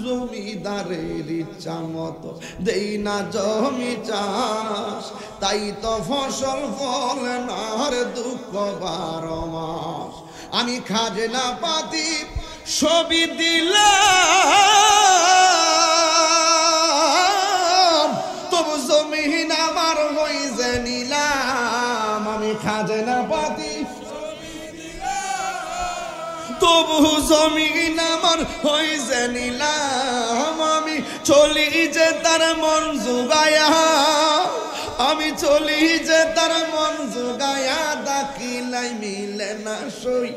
জমিদারের ইচ্ছা মতো দেই না জমি চাষ, তাই তো ফসল ফলে না হর দুঃখ 12 মাস। আমি খাজনা পাতি সবই দিলাম, তবু জমিন আমার হইছে নিলাম। আমি খাজনা পাতি তবু জমিন আমার হইছে নিলাম। আমি চলি যে তার মন জুগায়া, আমি চলি যে তার মন জুগায়া। দাখিলাই মিলে না সই,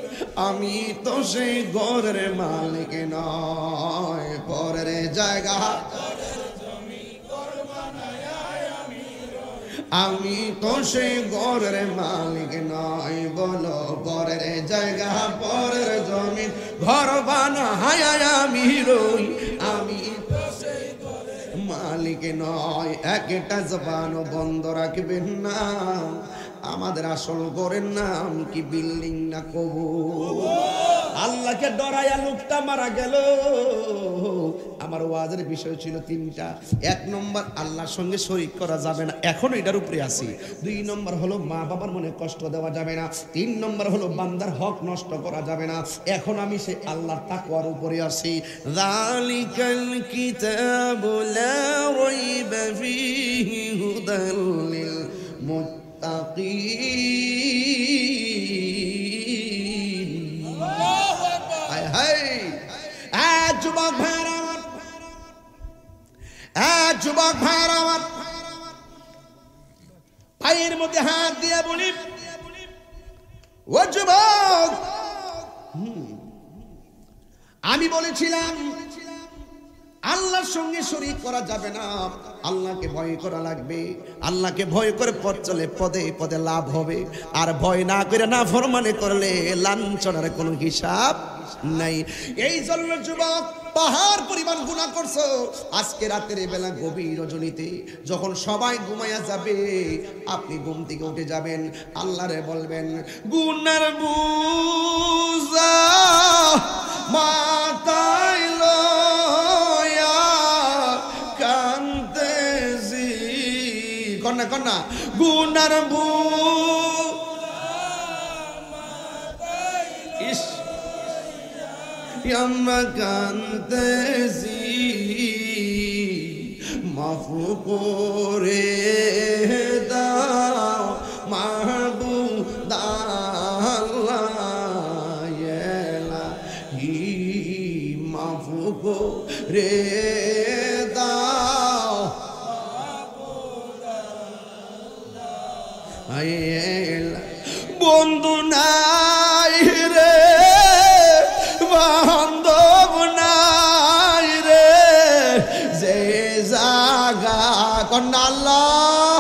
আমি তো সেই ঘরের মালিক নয়। পরের জায়গা আমি তো সে ঘরের মালিক নই, বলো ঘরের জায়গা পরের জমিন ঘর বানায় আমি রই, আমি তো সেই ঘরের মালিক নয়। একটা জবান বন্ধ রাখবেন না, আমাদের আসল ঘরের নাম কি বিল্ডিং না কবর? আল্লাহকে ডরাইয়া লোকটা মারা গেল। আমার ওয়াজের বিষয় ছিল তিনটা। এক নম্বর, আল্লাহর সঙ্গে শরীক করা যাবে না, এখন এটার উপরে আছি। দুই নম্বর হলো মা বাবার মনে কষ্ট দেওয়া যাবে না। তিন নম্বর হলো বান্দার হক নষ্ট করা যাবে না, এখন আমি সে আল্লাহর তাকওয়ার উপরে আছি। যালিকাল কিতাবু লা রাইবা ফীহি হুদাল লিল মুত্তাকিন। হায় হায়, যুবক ভাইরা আমার, যুবক ভাইরা আমার, পায়ের মধ্যে হাত দিয়ে বলি, ও যুবক, আমি বলেছিলাম আল্লাহর সঙ্গে শরীক করা যাবে না, আল্লাহকে ভয় করা লাগবে। আল্লাহকে ভয় করে পথ চলে পদে পদে লাভ হবে, আর ভয় না করে না ফরমানে করলে লাঞ্ছনার কোনো হিসাব নাই। এই জন্য যুবক, পাহাড় পরিমাণ গুনাহ করছো, আজকে রাতের বেলা গভীর রজনীতে যখন সবাই ঘুমাইয়া যাবে, আপনি ঘুম থেকে উঠে যাবেন, আল্লাহরে বলবেন, গুনার বুঝা মাথায় লয়া কান্দেছি, কন্যা কন্যা, গুনার ইস আমরা কান্দেছি, মাফু করে দাও মাহবুব আল্লাহ ইলাহি, মাফু করে দাও বন্ধু নাই রে, বান্ধব নাই রে, যে জাগা কন্যা আল্লাহ,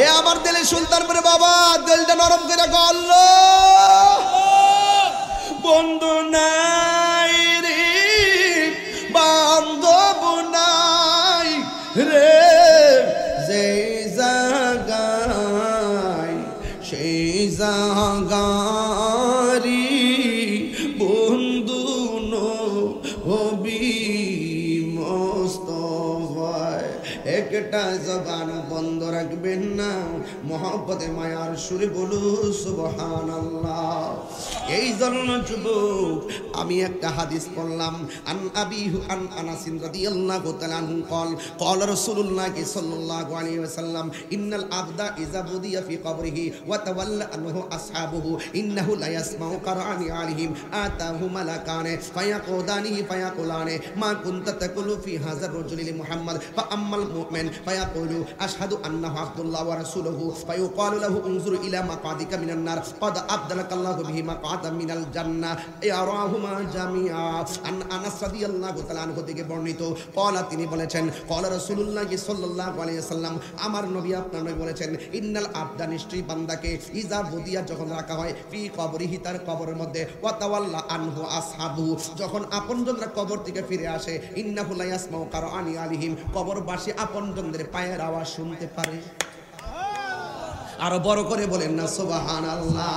এ আমার দিলে সুলতানপুরে বাবা, দিলটা নরম করে আল্লাহ, বন্ধু নাই রে, বান্ধব নাই রে, যে জাগায় সেই জাগারি বন্ধু নবী মোস্তফায়। একটা জবান বন্ধ রাখবেন না, মহব্বতে মায়ার সুরে বলু সুবহানাল্লাহ। এই জন্য যুবক, আমি একটা হাদিস পড়লাম, আন আবিহু আন আনাস রাদিয়াল্লাহু তাআলা আনহু قال قال رسول الله صلى الله عليه وسلم ان العبد اذا بضي في قبره وتولى انه اصحابه انه لا يسمع قرآن عليهم اتاه ملكان فيقودان فيقولان ما كنت تقول في هذا الرجل لمحمد فاما المؤمن فيقول اشهد انه عبد الله ورسوله فيقال له انظر الى مقعدك من النار قد ابدلك الله به مقعدا من الجنه يراهما جميعا عن انس رضي الله تعالى عنه থেকে বর্ণিত قال তিনি বলেছেন قال رسول الله صلى الله عليه وسلم, আমার নবী আপনার নবী বলেছেন, ইন্নাল আবদা নিশ্চয়ই বান্দাকে ইজা বুদিয়া যখন রাখা হয় ফি কবরিহি তার কবরের মধ্যে ওয়া তাওয়াল্লা আনহু আসহাবু যখন আপনজনরা কবর থেকে ফিরে আসে, ইন্নাহু লা ইয়াসমাউ কারআনি আলিহিম কবরবাসী আপনজনদের পায়ের আওয়াজ শুনতে পারে। আরো বড় করে বলেন না সুবহানাল্লাহ।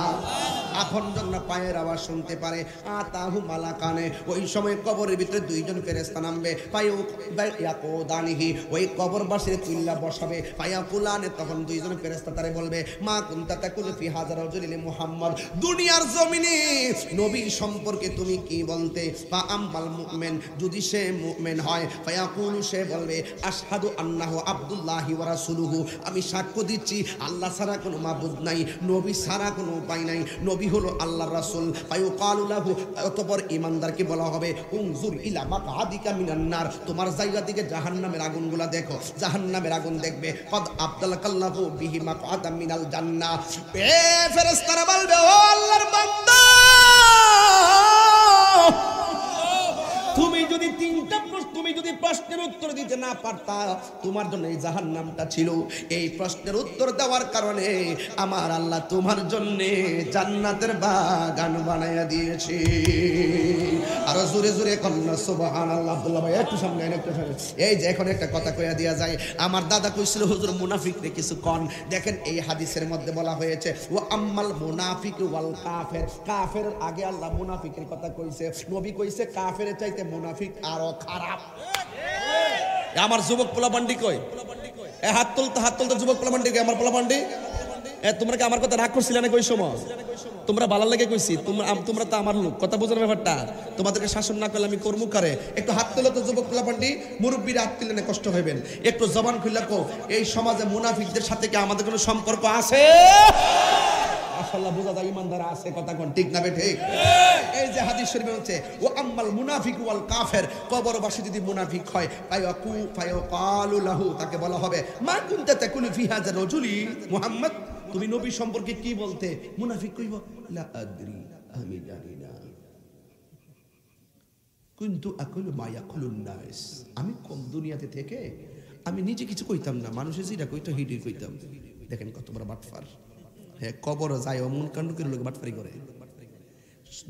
আপনজনরা পায়ের আওয়াজ শুনতে পারে। আতাহু মালাকানে, ওই সময় কবরের ভিতরে দুইজন ফেরেশতা নামবে, ফায়াকুদানিহি ওই কবরবাসীর তুল্লা বসাবে, ফায়াকুলানে তখন দুইজন ফেরেশতা তারে বলবে, মা কুনতা তাকুলু ফি হাযার রাজুলিল মুহাম্মদ, দুনিয়ার জমিনে নবী সম্পর্কে তুমি কি বলতে? ফা আম্মাল মুমিন, যদি সে মুমিন হয়, ফায়াকুলু সে বলবে, আশহাদু আন্নাহু আব্দুল্লাহি ওয়া রাসূলুহু, আমি সাক্ষ্য দিচ্ছি আল্লাহ ছাড়া কোনো মাবুদ নাই, নবী ছাড়া কোনো উপায় নাই, নবী হলো আল্লাহর রাসূল। ফায়ুকালু লাহু, অতঃপর ঈমানদারকে বলা হবে, উনজুর ইলা মাকআদিকা মিনান নার, তোমার জায়গা থেকে জাহান্নামের আগুনগুলা দেখো, জাহান্নামের আগুন দেখবে। কদ আবদালাকাল্লাহু বিহি মাকআদাম মিনাল জান্নাহ, এ ফেরেশতারা বলবে, ও আল্লাহর বান্দা, তুমি যদি তুমি যদি প্রশ্নের উত্তর দিতে না পারতা, তোমার জন্য এই জাহান্নামটা ছিল। এই প্রশ্নের উত্তর দেওয়ার কারণে আমার আল্লাহ তোমার জন্য জান্নাতের বাগান বানায়া দিয়েছে। আরো জোরে জোরে কন্যা সুবহানাল্লাহ। আব্দুল্লাহ ভাই একটু সামনে একটু সামনে। এই যে এখন একটা কথা কইয়া দেয়া যায়, আমার দাদা কইছিল হুজুর মুনাফিকরে কিছু কন। দেখেন এই হাদিসের মধ্যে বলা হয়েছে ওয়া আম্মাল মুনাফিক ওয়াল কাফির। কাফের আগে আল্লাহ মুনাফিকের কথা কইছে, নবী কইছে কাফেরের চাইতে মুনাফিক আরো খারাপ। আমার যুবক পোলাপান্ডি কই, এ হাত তুলতে যুবক পোলাপান্ডি কই, আমার পোলাপান্ডি। তোমরা কি আমার কথা রাগ করছিলে না কই সময়? তোমরা ভালো লাগে কইছি, তোমরা তো আমার লোক, কথা বোঝার ব্যাপারটা। তোমাদেরকে শাসন না করলে আমি করবো কারে? একটু হাত তুলো তো যুবক পোলাপান্ডি, মুরব্বীরা হাত তুললে না কষ্ট হইবেন। একটু জবান খুলে কো, এই সমাজে মুনাফিকদের সাথে কি আমাদের কোনো সম্পর্ক আছে? মাশাআল্লাহ, বোঝা যায় ইমানদার আছে, কথা কোন ঠিক না বেঠিক? এই যে হাদিস শরীফে হচ্ছে ও আম্মাল মুনাফিক ওয়াল কাফির, কবরবাসী যদি মুনাফিক হয় ফায়াকালু লাহু, তাকে বলা হবে মা কুনতা তাকুলু ফি হাযা রাজুলি মুহাম্মদ, তুমি নবী সম্পর্কে কি বলতে? মুনাফিক কইব লা আদরি, আমি জানি না, কুনতু আকুলু মা ইয়াকুলুন নাস, আমি কম দুনিয়াতে থেকে আমি নিজে কিছু কইতাম না, মানুষে যেটা কইতো হিডি কইতাম। দেখেন কত বড় বাটফার। হ্যাঁ, কবর যায় অমন কাণ্ড করে লোক বাটফারি করে।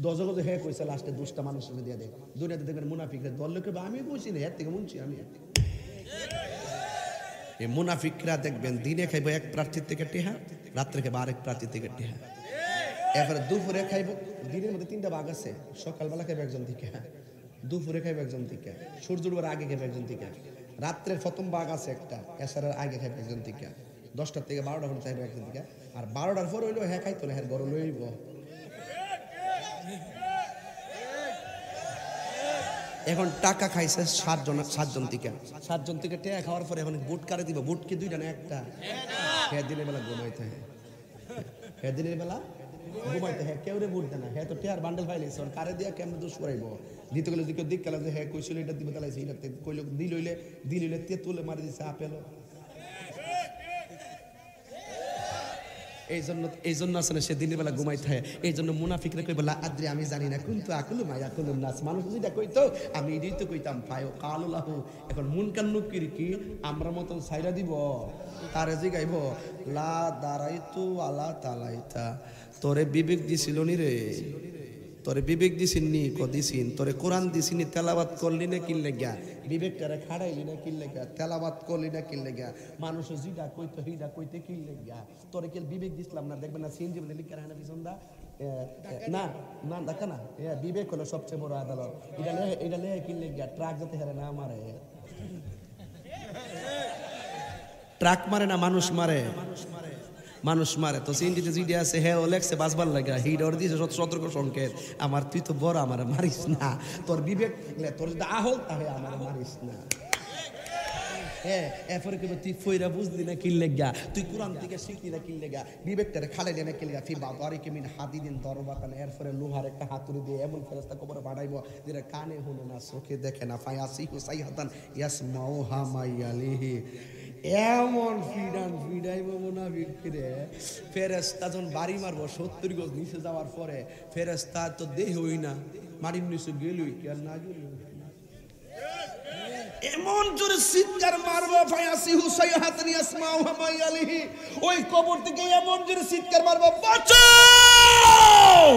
দজগজে হ্যাঁ কইছে, লাস্টে 2টা মানুষের দিয়ে দেয়। দুনিয়াতে দেখবেন মুনাফিকরা দল লোকে আমি কইছি না, এর থেকে মুনছি আমি। এই মুনাফিকরা দেখবেন দিনে খাইব এক প্রার্থীর থেকে টেহা, রাত্রে খাইব আরেক প্রার্থীর থেকে টেহা, এরপরে দুপুরে খাইব। দিনের মধ্যে 3টা ভাগ আছে, সকালবেলা খাইব একজন থেকে, দুপুরে খাইব একজন থেকে, সূর্য ডুবার আগে খাইব একজন থেকে, রাত্রের প্রথম ভাগ আছে একটা, এসারের আগে খাইব একজন থেকে, 10টা থেকে 12টা পর্যন্ত খাইব একজন থেকে, আর 12টার পর হইলো হ্যাঁ খাইতো না, হ্যাঁ গরম লইব। এখন টাকা খাইছে 7জন থেকে টেয়া খাওয়ার পরে এখন বুট কারে দিব, বুট কি 2টা না একটা? হ্যাঁ দিনের বেলা ঘুমাইতে, হ্যাঁ দিনের বেলা ঘুমাইতে, হ্যাঁ কেউ রে বুট দেয় না, হ্যাঁ তো টেয়ার বান্ডেল ফাইলেছে, কারে দিয়া কেমন দোষ করাইব? দিতে গেলে দিক গেল যে হ্যাঁ কইছিল এটা দিবে, তাহলে এটা কইল দিলইলে তেতুলে মারি দিছে আপেল। এই জন্য আসলে সে দিনের বেলা ঘুমাইতে হয়। এই জন্য মুনাফিকরা কই বলা আদ্রি, আমি জানি না, কিন্তু আকুলু মা ইয়াকুলুন নাস, মানুষ যেটা কইতো আমি এটাই তো কইতাম। ফায়ো কালু লাহু, এখন মুনকার নকির কি আমরা মতন ছাইরা দিব? তারে জিগাইব লা দারাইতু আলা তালাইতা, তোরে বিবেক দিছিল নি রে? তোরে বিবেক দিছিনি? কদিছিন? তোরে কোরআন দিছিনি? তেলাওয়াত করলি না কিনলে গা? বিবেকটারে খাড়াইলি না কিনলে গা? তেলাওয়াত করলি না কিনলে গা? মানুষ যেটা কইতো হিডা কইতে কিনলে গা? তোরে কি বিবেক দিছিলাম না? দেখবেন না সিএনজি বলে লিখা হয় না বিছন্দা, না না দেখা না, বিবেক হলো সবচেয়ে বড় আদালত। এটা লে কিনলে গা? ট্রাক যাতে হেরে না মারে, ট্রাক মারে না, মানুষ মারে, মানুষ মারে। তো সিনজিতে জিডি আছে, হ্যাঁ ও লেখছে বাঁচবার লাগা, হিডর দিয়েছে সতর্ক সংকেত, আমার তুই তো বড়, আমার মারিস না, তোর বিবেক তোর যদি আহল তাহে আমার মারিস না। হ্যাঁ এরপরে কেবল তুই ফইরা বুঝলি না কিনলে গা, তুই কোরআন থেকে শিখলি না কিনলে গা, বিবেকটারে খালাই না কিনলে গা। ফি বাদারি কেমিন হাদিদিন দরবাকান, এরপরে লোহার একটা হাতুড়ি দিয়ে এমন ফেরেশতা কবরে বাড়াইবো যেটা কানে হলো না, চোখে দেখে না, ফায়াসিহু সাইহাতান ইয়াসমাউহা মাইয়ালিহি, এমন ফিডাইব মুনাফিকরে। ফেরেশতা যখন বাড়ি মারবো 70 গজ নিচে যাওয়ার পরে, ফেরেশতা তো দেহ হই না, মাটির নিচে গেলই কি আর না গেল, এমন জোরে চিৎকার মারবো ফায়াসিহু সাইহাতান ইয়াসমাউহা মাইয়ালিহি, ওই কবর থেকে এমন জোরে চিৎকার মারবো বাঁচাও।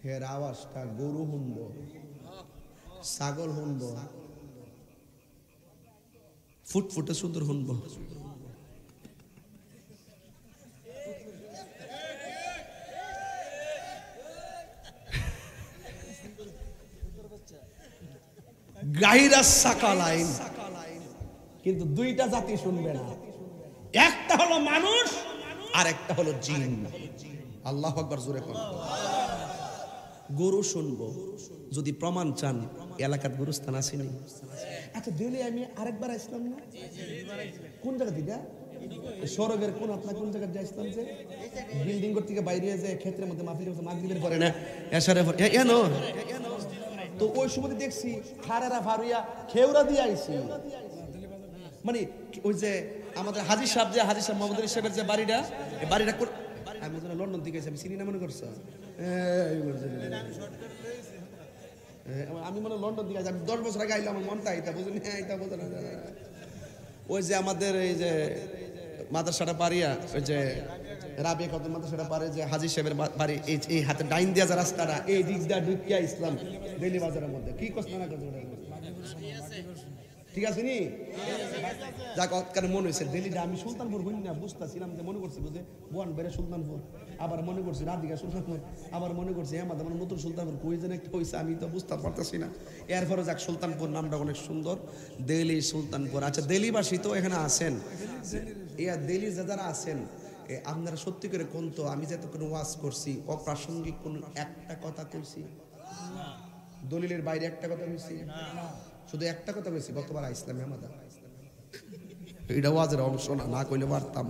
হের আওয়াজটা গরু শুনবো, ছাগল শুনবো, ফুটফুটে সুন্দর শুনবো। গাইরাস সাকালাইন, কিন্তু 2টা জাতি শুনবে না, একটা হলো মানুষ আর একটা হলো জিন। আল্লাহু আকবার, জোরে কোন। গরু শুনবো, যদি প্রমাণ চান এলাকার গুরুস্থান আসেনি। আচ্ছা দিলে আমি আরেকবার আসলাম না, কোন জায়গা দিদা? সড়কের কোন আপনার কোন জায়গায় যাইছিলাম, যে বিল্ডিং থেকে বাইরে যে ক্ষেত্রের মধ্যে মাগরিবের পরে না, এশারে পরে এনো, তো ওই সময় দেখছি খারেরা ভারুয়া খেউরা দিয়ে আইছি, মানে ওই যে আমাদের হাজী সাহেব মোহাম্মদ সাহেবের যে বাড়িটা, আমি যেন লন্ডন থেকে আমি চিনি না মনে করছো আমি মনে লন্ডন থেকে আমি 10 বছর আগে আইলাম আমার মনটা এটা বুঝলি এটা বোঝে না ওই যে আমাদের এই যে মাদ্রাসাটা পারিয়া ওই যে রাবিয়া কত মাদ্রাসাটা পারে যে হাজী সাহেবের বাড়ি এই হাতে ডাইন দিয়া যে রাস্তাটা এই দিক দিয়ে ঢুকিয়া ইসলাম ডেইলি বাজারের মধ্যে কি কষ্ট না করছে ঠিক আছে নি যাক কারণ মনে হয়েছে দিল্লিটা আমি সুলতানপুর হইনি না বুঝতেছিলাম যে মনে করছি বুঝে বোয়ান বেড়ে সুলতানপুর আবার মনে করছি রাধিকা সুলতানপুর আবার মনে করছি আমাদের মানে নতুন সুলতানপুর কই যেন একটা হয়েছে আমি তো বুঝতে পারতেছি না এরপরে যাক সুলতানপুর নামটা অনেক সুন্দর দিল্লি সুলতানপুর আচ্ছা দিল্লিবাসী তো এখানে আছেন দিল্লি যারা আছেন আপনারা সত্যি করে কোন তো আমি যে কোনো ওয়াজ করছি অপ্রাসঙ্গিক কোন একটা কথা কইছি দলিলের বাইরে একটা কথা কইছি শুধু একটা কথা বলছি গতবার ইসলামে আমাদের এটা ওয়াজের অংশ না না কইলে পারতাম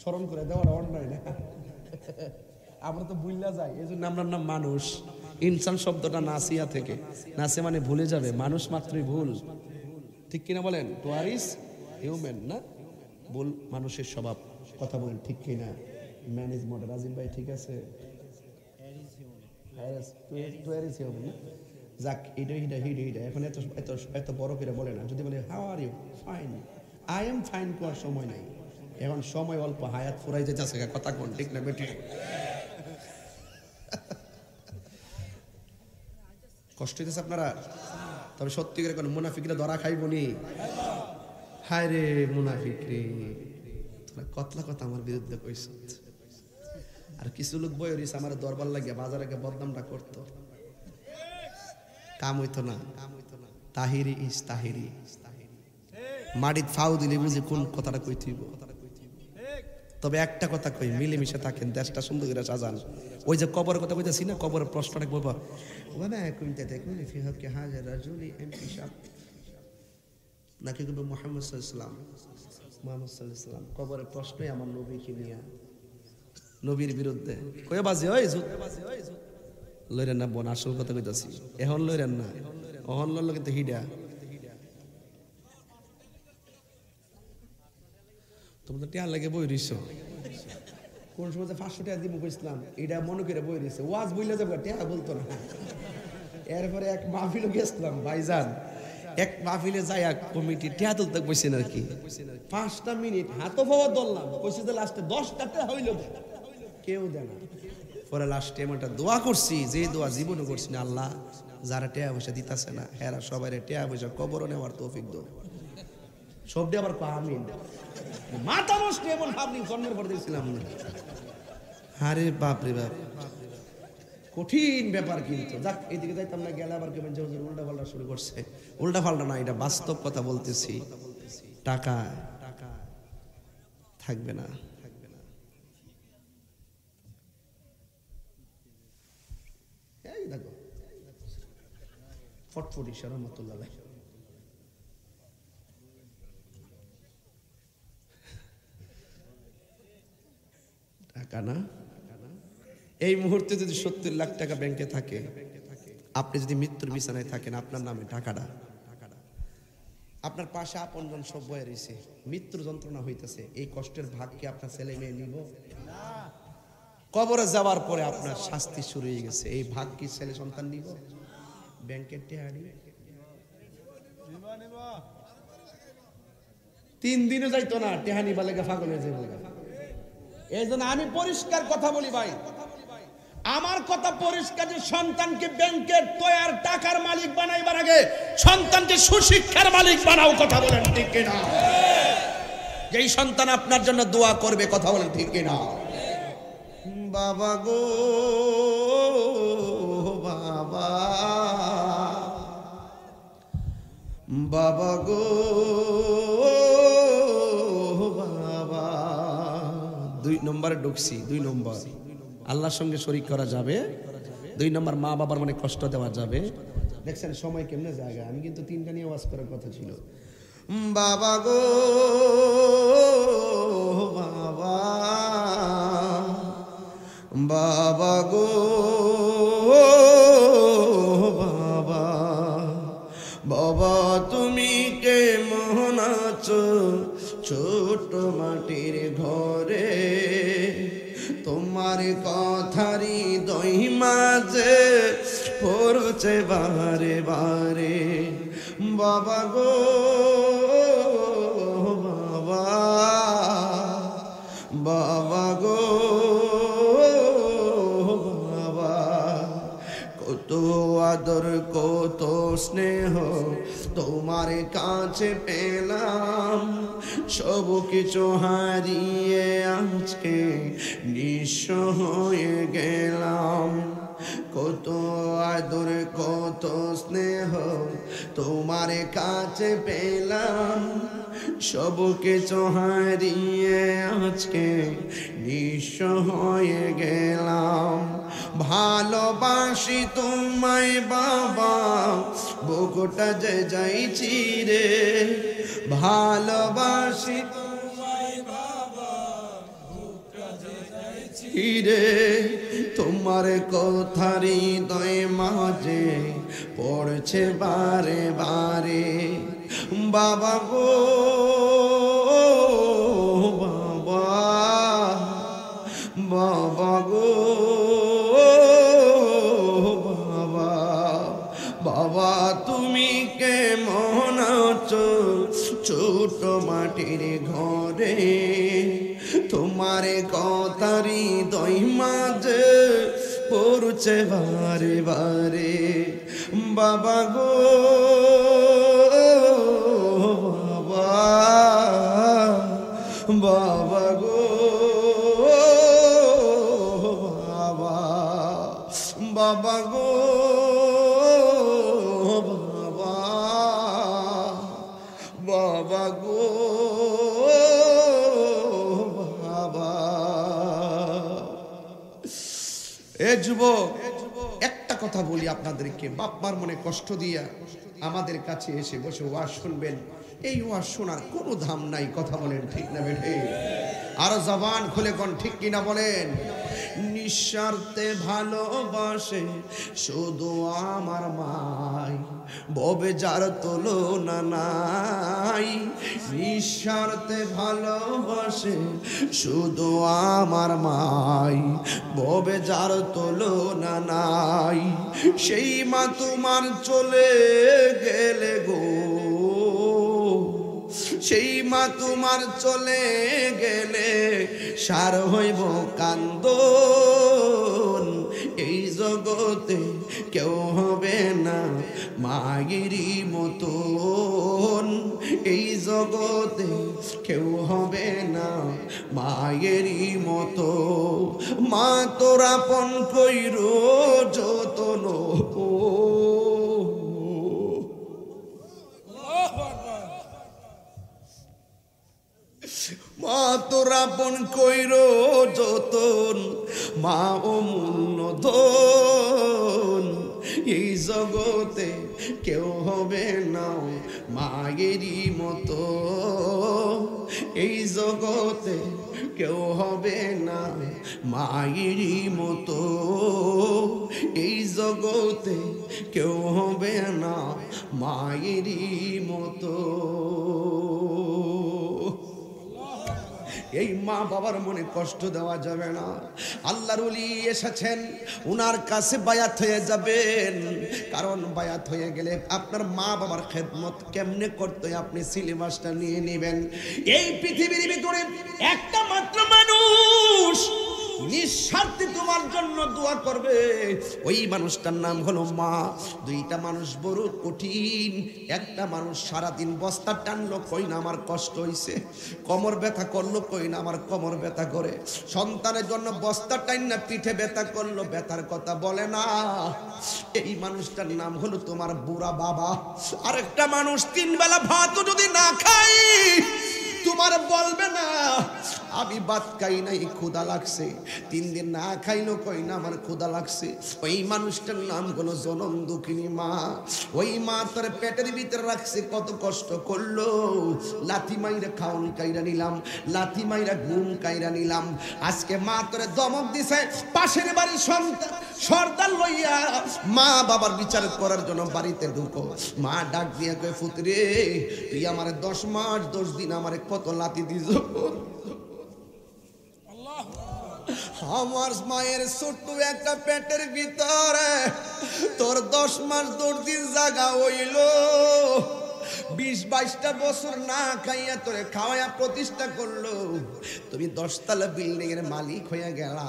স্মরণ করে দেওয়ার অন্যায় না আমরা তো ভুললা যাই এই জন্য আমরা নাম মানুষ ইনসান শব্দটা নাসিয়া থেকে নাসে মানে ভুলে যাবে মানুষ মাত্রই ভুল ঠিক কিনা বলেন টুয়ারিস হিউম্যান না ভুল মানুষের স্বভাব কথা বলেন ঠিক কিনা ম্যানেজ মডেল রাজিম ভাই ঠিক আছে টুয়ারিস হিউম্যান যাক এটা এখন এত এত এত বড় করে বলে না যদি বলে how are you fine I am fine কোয়ার সময় নাই এখন সময় অল্প হায়াত ফুরাই যেতেছে কথা কোন ঠিক না বেটি কষ্ট হইতেছে আপনারা তবে সত্যি করে কোন মুনাফিকরা ধরা খাইব নি হায় রে মুনাফিক রে তোরা কতলা কথা আমার বিরুদ্ধে কইছ আর কিছু লোক বইরিস আমার দরবার লাগিয়া বাজারে গিয়ে বদনামটা করতো কাম হইতো না তাহিরি ইস তাহিরি মাটিত ফাউ দিলে বুঝি কোন কথাটা কই থইব তবে একটা কথা কই মিলেমিশে থাকেন দেশটা সুন্দর করে সাজান ওই যে কবরের কথা কইতাছি না কবরের প্রশ্নটা বলবো ওয়ামা কুনতা তাকুনু ফি হাক্কি হাযা রাজুলি ইনতিশাব নাকি কবি মুহাম্মদ সাল্লাল্লাহু আলাইহি ওয়াসাল্লাম কবরের প্রশ্নই আমার নবীকে নিয়ে নবীর বিরুদ্ধে কই বাজে ওই লইরেন না বোন আসল কথা কইতাছি এখন লইরেন না অহন লইল কিন্তু হিডা তোমরা টিয়া লাগে বই রইছো কোন সময় 500 টাকা দিব কইছিলাম এটা মনে করে বই রইছে ওয়াজ বইলা যাব টিয়া বলতো না এরপরে এক মাহফিলে গেছলাম ভাইজান এক মাহফিলে যায় এক কমিটি টিয়া তুলতে কইছেন আর কি 5টা মিনিট হাতে পাওয়া দললাম কইছে যে লাস্টে 10 টাকা হইল কেউ দেয় না পরে লাস্টে আমি একটা দোয়া করছি যে দোয়া জীবনে করছি না আল্লাহ যারা টেয়া পয়সা দিতেছে না হেরা সবাই টেয়া পয়সা কবর নেওয়ার তৌফিক দাও সবটি আবার আমিন মাথা নষ্ট এমন ভাবনি জন্মের পর দেখছিলাম আরে বাপ রে বাপ কঠিন ব্যাপার কিন্তু যাক এদিকে যাইতাম না গেলে আবার কেমন যে উল্টা পাল্টা শুরু করছে উল্টা পাল্টা না এটা বাস্তব কথা বলতেছি টাকা থাকবে না দেখো ফটফটি রহমতুল্লাহ টাকা না এই মুহূর্তে যদি 70 লাখ টাকা ব্যাংকে থাকে আপনি যদি মৃত্যুর বিছানায় থাকেন আপনার নামে টাকাটা আপনার পাশে আপনজন সব বয়ে রয়েছে মৃত্যুর যন্ত্রণা হইতেছে এই কষ্টের ভাগ কি আপনার ছেলে মেয়ে নিব না কবরে যাওয়ার পরে আপনার শাস্তি শুরু হয়ে গেছে এই ভাগ কি ছেলে সন্তান নিব ব্যাংকের টেহারি 3 দিনে যাইতো না টেহানি বালেগা পাগল হয়ে যাবে এই জন্য আমি পরিষ্কার কথা বলি ভাই আমার কথা পরিষ্কার যে সন্তানকে ব্যাংকের তৈয়ার টাকার মালিক বানাইবার আগে সন্তানকে সুশিক্ষার মালিক বানাও কথা বলেন ঠিক কিনা যেই সন্তান আপনার জন্য দোয়া করবে কথা বলেন ঠিক কিনা বাবা গো বাবা বাবা গো বাবা 2 নম্বরে ঢুকছি 2 নম্বর আল্লাহর সঙ্গে শরীক করা যাবে 2 নম্বর মা বাবার মনে কষ্ট দেওয়া যাবে দেখছেন সময় কেমনে জায়গা আমি কিন্তু 3টা নিয়ে ওয়াজ করার কথা ছিল বাবা গো বাবা বাবা গো বাবা বাবা তুমি কেমন আছো ছোট মাটির ঘরে পড়ছে বারে বারে। বাবা গো বাবা, বাবা গো বাবা, কত আদর কত স্নেহ তোমার কাছে পেলাম, সব কিছু হারিয়ে আজকে নিঃস্ব হয়ে গেলাম। কত আদর কত স্নেহ তোমার কাছে পেলাম, সব কিছু হারিয়ে আজকে নিঃস্ব হয়ে গেলাম। ভালোবাসি তোমায় বাবা, বুকটা যে যাইছি রে, ভালোবাসি তোমায় বাবা, বুকটা যে যাইছি রে, তোমার কথা হৃদয় মাঝে পড়ছে বারে বারে। বাবা গো বাবা, বাবা গো বাবা, বাবা তুমি কেমন আছো ছোট মাটির ঘরে, তোমার কথা হৃদয় মাঝে পড়ছে বারে বারে। বাবা গো বাবা, বাবা গো বাবা, বাবা গো বাবা, বাবা গো বাবা। এ যুবক, একটা কথা বলি আপনাদেরকে, বাপ মার মনে কষ্ট দিয়া আমাদের কাছে এসে বসে ওয়াজ শুনবেন, এই ওয়াজ শোনার কোনো দাম নাই। কথা বলেন ঠিক না বেঠে? আরো জবান খুলে কোন ঠিক কিনা বলেন? নিঃস্বার্থে ভালোবাসে শুধু আমার মাই, ববে যার তুলনা নাই। নিঃস্বার্থে ভালোবাসে শুধু আমার মাই, ববে যার তুলনা নাই। সেই মা তোমার চলে গেলে গো, সেই মা তোমার চলে গেলে সার হইব কান্দন। এই জগতে কেউ হবে না মায়েরই মতন, এই জগতে কেউ হবে না মায়েরই মতো। মা তোর আপন কইরো যতন, মা তোর আপন কইরো যতন, মা অমূল্য ধন। এই জগতে কেউ হবে না মায়েরই মতো, এই জগতে কেউ হবে না মায়েরই মতো, এই জগতে কেউ হবে না মায়েরই মতো। এই মা বাবার মনে কষ্ট দেওয়া যাবে না। আল্লাহর ওলি এসেছেন, উনার কাছে বায়াত হয়ে যাবেন, কারণ বায়াত হয়ে গেলে আপনার মা বাবার খেদমত কেমনে করতে হয় আপনি সিলেবাসটা নিয়ে নেবেন। এই পৃথিবীর ভিতরে একটা মাত্র মানুষ নিঃস্বার্থে তোমার জন্য দোয়া করবে, ওই মানুষটার নাম হলো মা। দুইটা মানুষ বড় কঠিন। একটা মানুষ সারাদিন বস্তা টানলো, কই না আমার কষ্ট হইছে, কোমর ব্যথা করলো, কই না আমার কোমর ব্যথা করে, সন্তানের জন্য বস্তা টাইন না পিঠে ব্যথা করলো, ব্যথার কথা বলে না। এই মানুষটার নাম হলো তোমার বুড়া বাবা। আরেকটা মানুষ তিন বেলা ভাতও যদি না খাই তোমার বলবে না আমি ভাত খাই নাই, ক্ষুধা লাগছে। 3 দিন না খাইলো, কই না আমার ক্ষুধা লাগছে। ওই মানুষটার নাম হলো জনম দুঃখিনী মা। ওই মা তোর পেটের ভিতরে রাখছে, কত কষ্ট করলো। লাথি মাইরা খাওন কাইরা নিলাম, লাথি মাইরা ঘুম কাইরা নিলাম। আজকে মা তোরে দমক দিছে, পাশের বাড়ির সর্দার লইয়া মা বাবার বিচার করার জন্য বাড়িতে ঢুকো। মা ডাক দিয়া কয়, ফুতরে তুই আমারে 10 মাস 10 দিন আমারে কত লাথি দিছ। আমার মায়ের ছোট্ট একটা পেটের ভিতরে তোর 10 মাস 10 দিন জাগা হইল, 20-22টা বছর না খাইয়া তোরে খাওয়াইয়া প্রতিষ্ঠা করলো, তুমি 10 তলা বিল্ডিং এর মালিক হইয়া গেলা।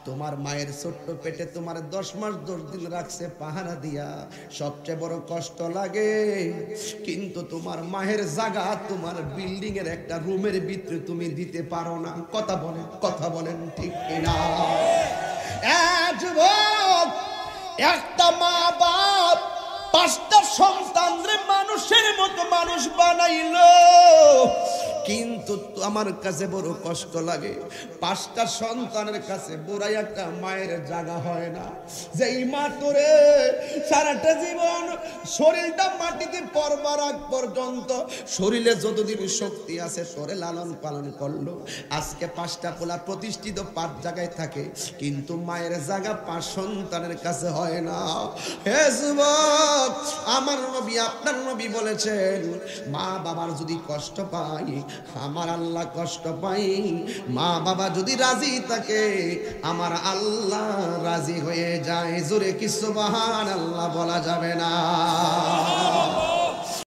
তোমার মায়ের ছোট্ট পেটে তোমার 10 মাস 10 দিন রাখছে পাহারা দিয়া, সবচেয়ে বড় কষ্ট লাগে। কিন্তু তোমার মায়ের জায়গা তোমার বিল্ডিং এর একটা রুমের ভিতরে তুমি দিতে পারো না। কথা বলেন ঠিক কিনা? যুবক, একটা মা বাপ 5টা সন্তানরে মানুষের মতো মানুষ বানাইলো, কিন্তু আমার কাছে বড় কষ্ট লাগে। 5টা সন্তানের কাছে বুড়াই একটা মায়ের জায়গা হয় না। যেই মা তোরে সারাটা জীবন শরীরটা মাটিতে পড়বার আগ পর্যন্ত শরীরে যতদিন শক্তি আছে তোরে লালন পালন করলো, আজকে 5টা পোলা প্রতিষ্ঠিত 5 জায়গায় থাকে, কিন্তু মায়ের জায়গা 5 সন্তানের কাছে হয় না। হে যুবক, আমার নবী আপনার নবী বলেছেন, মা বাবার যদি কষ্ট পাই আমার আল্লাহ কষ্ট পাই, মা বাবা যদি রাজি থাকে আমার আল্লাহ রাজি হয়ে যায়। জোরে কি সুবহানাল্লাহ বলা যাবে না?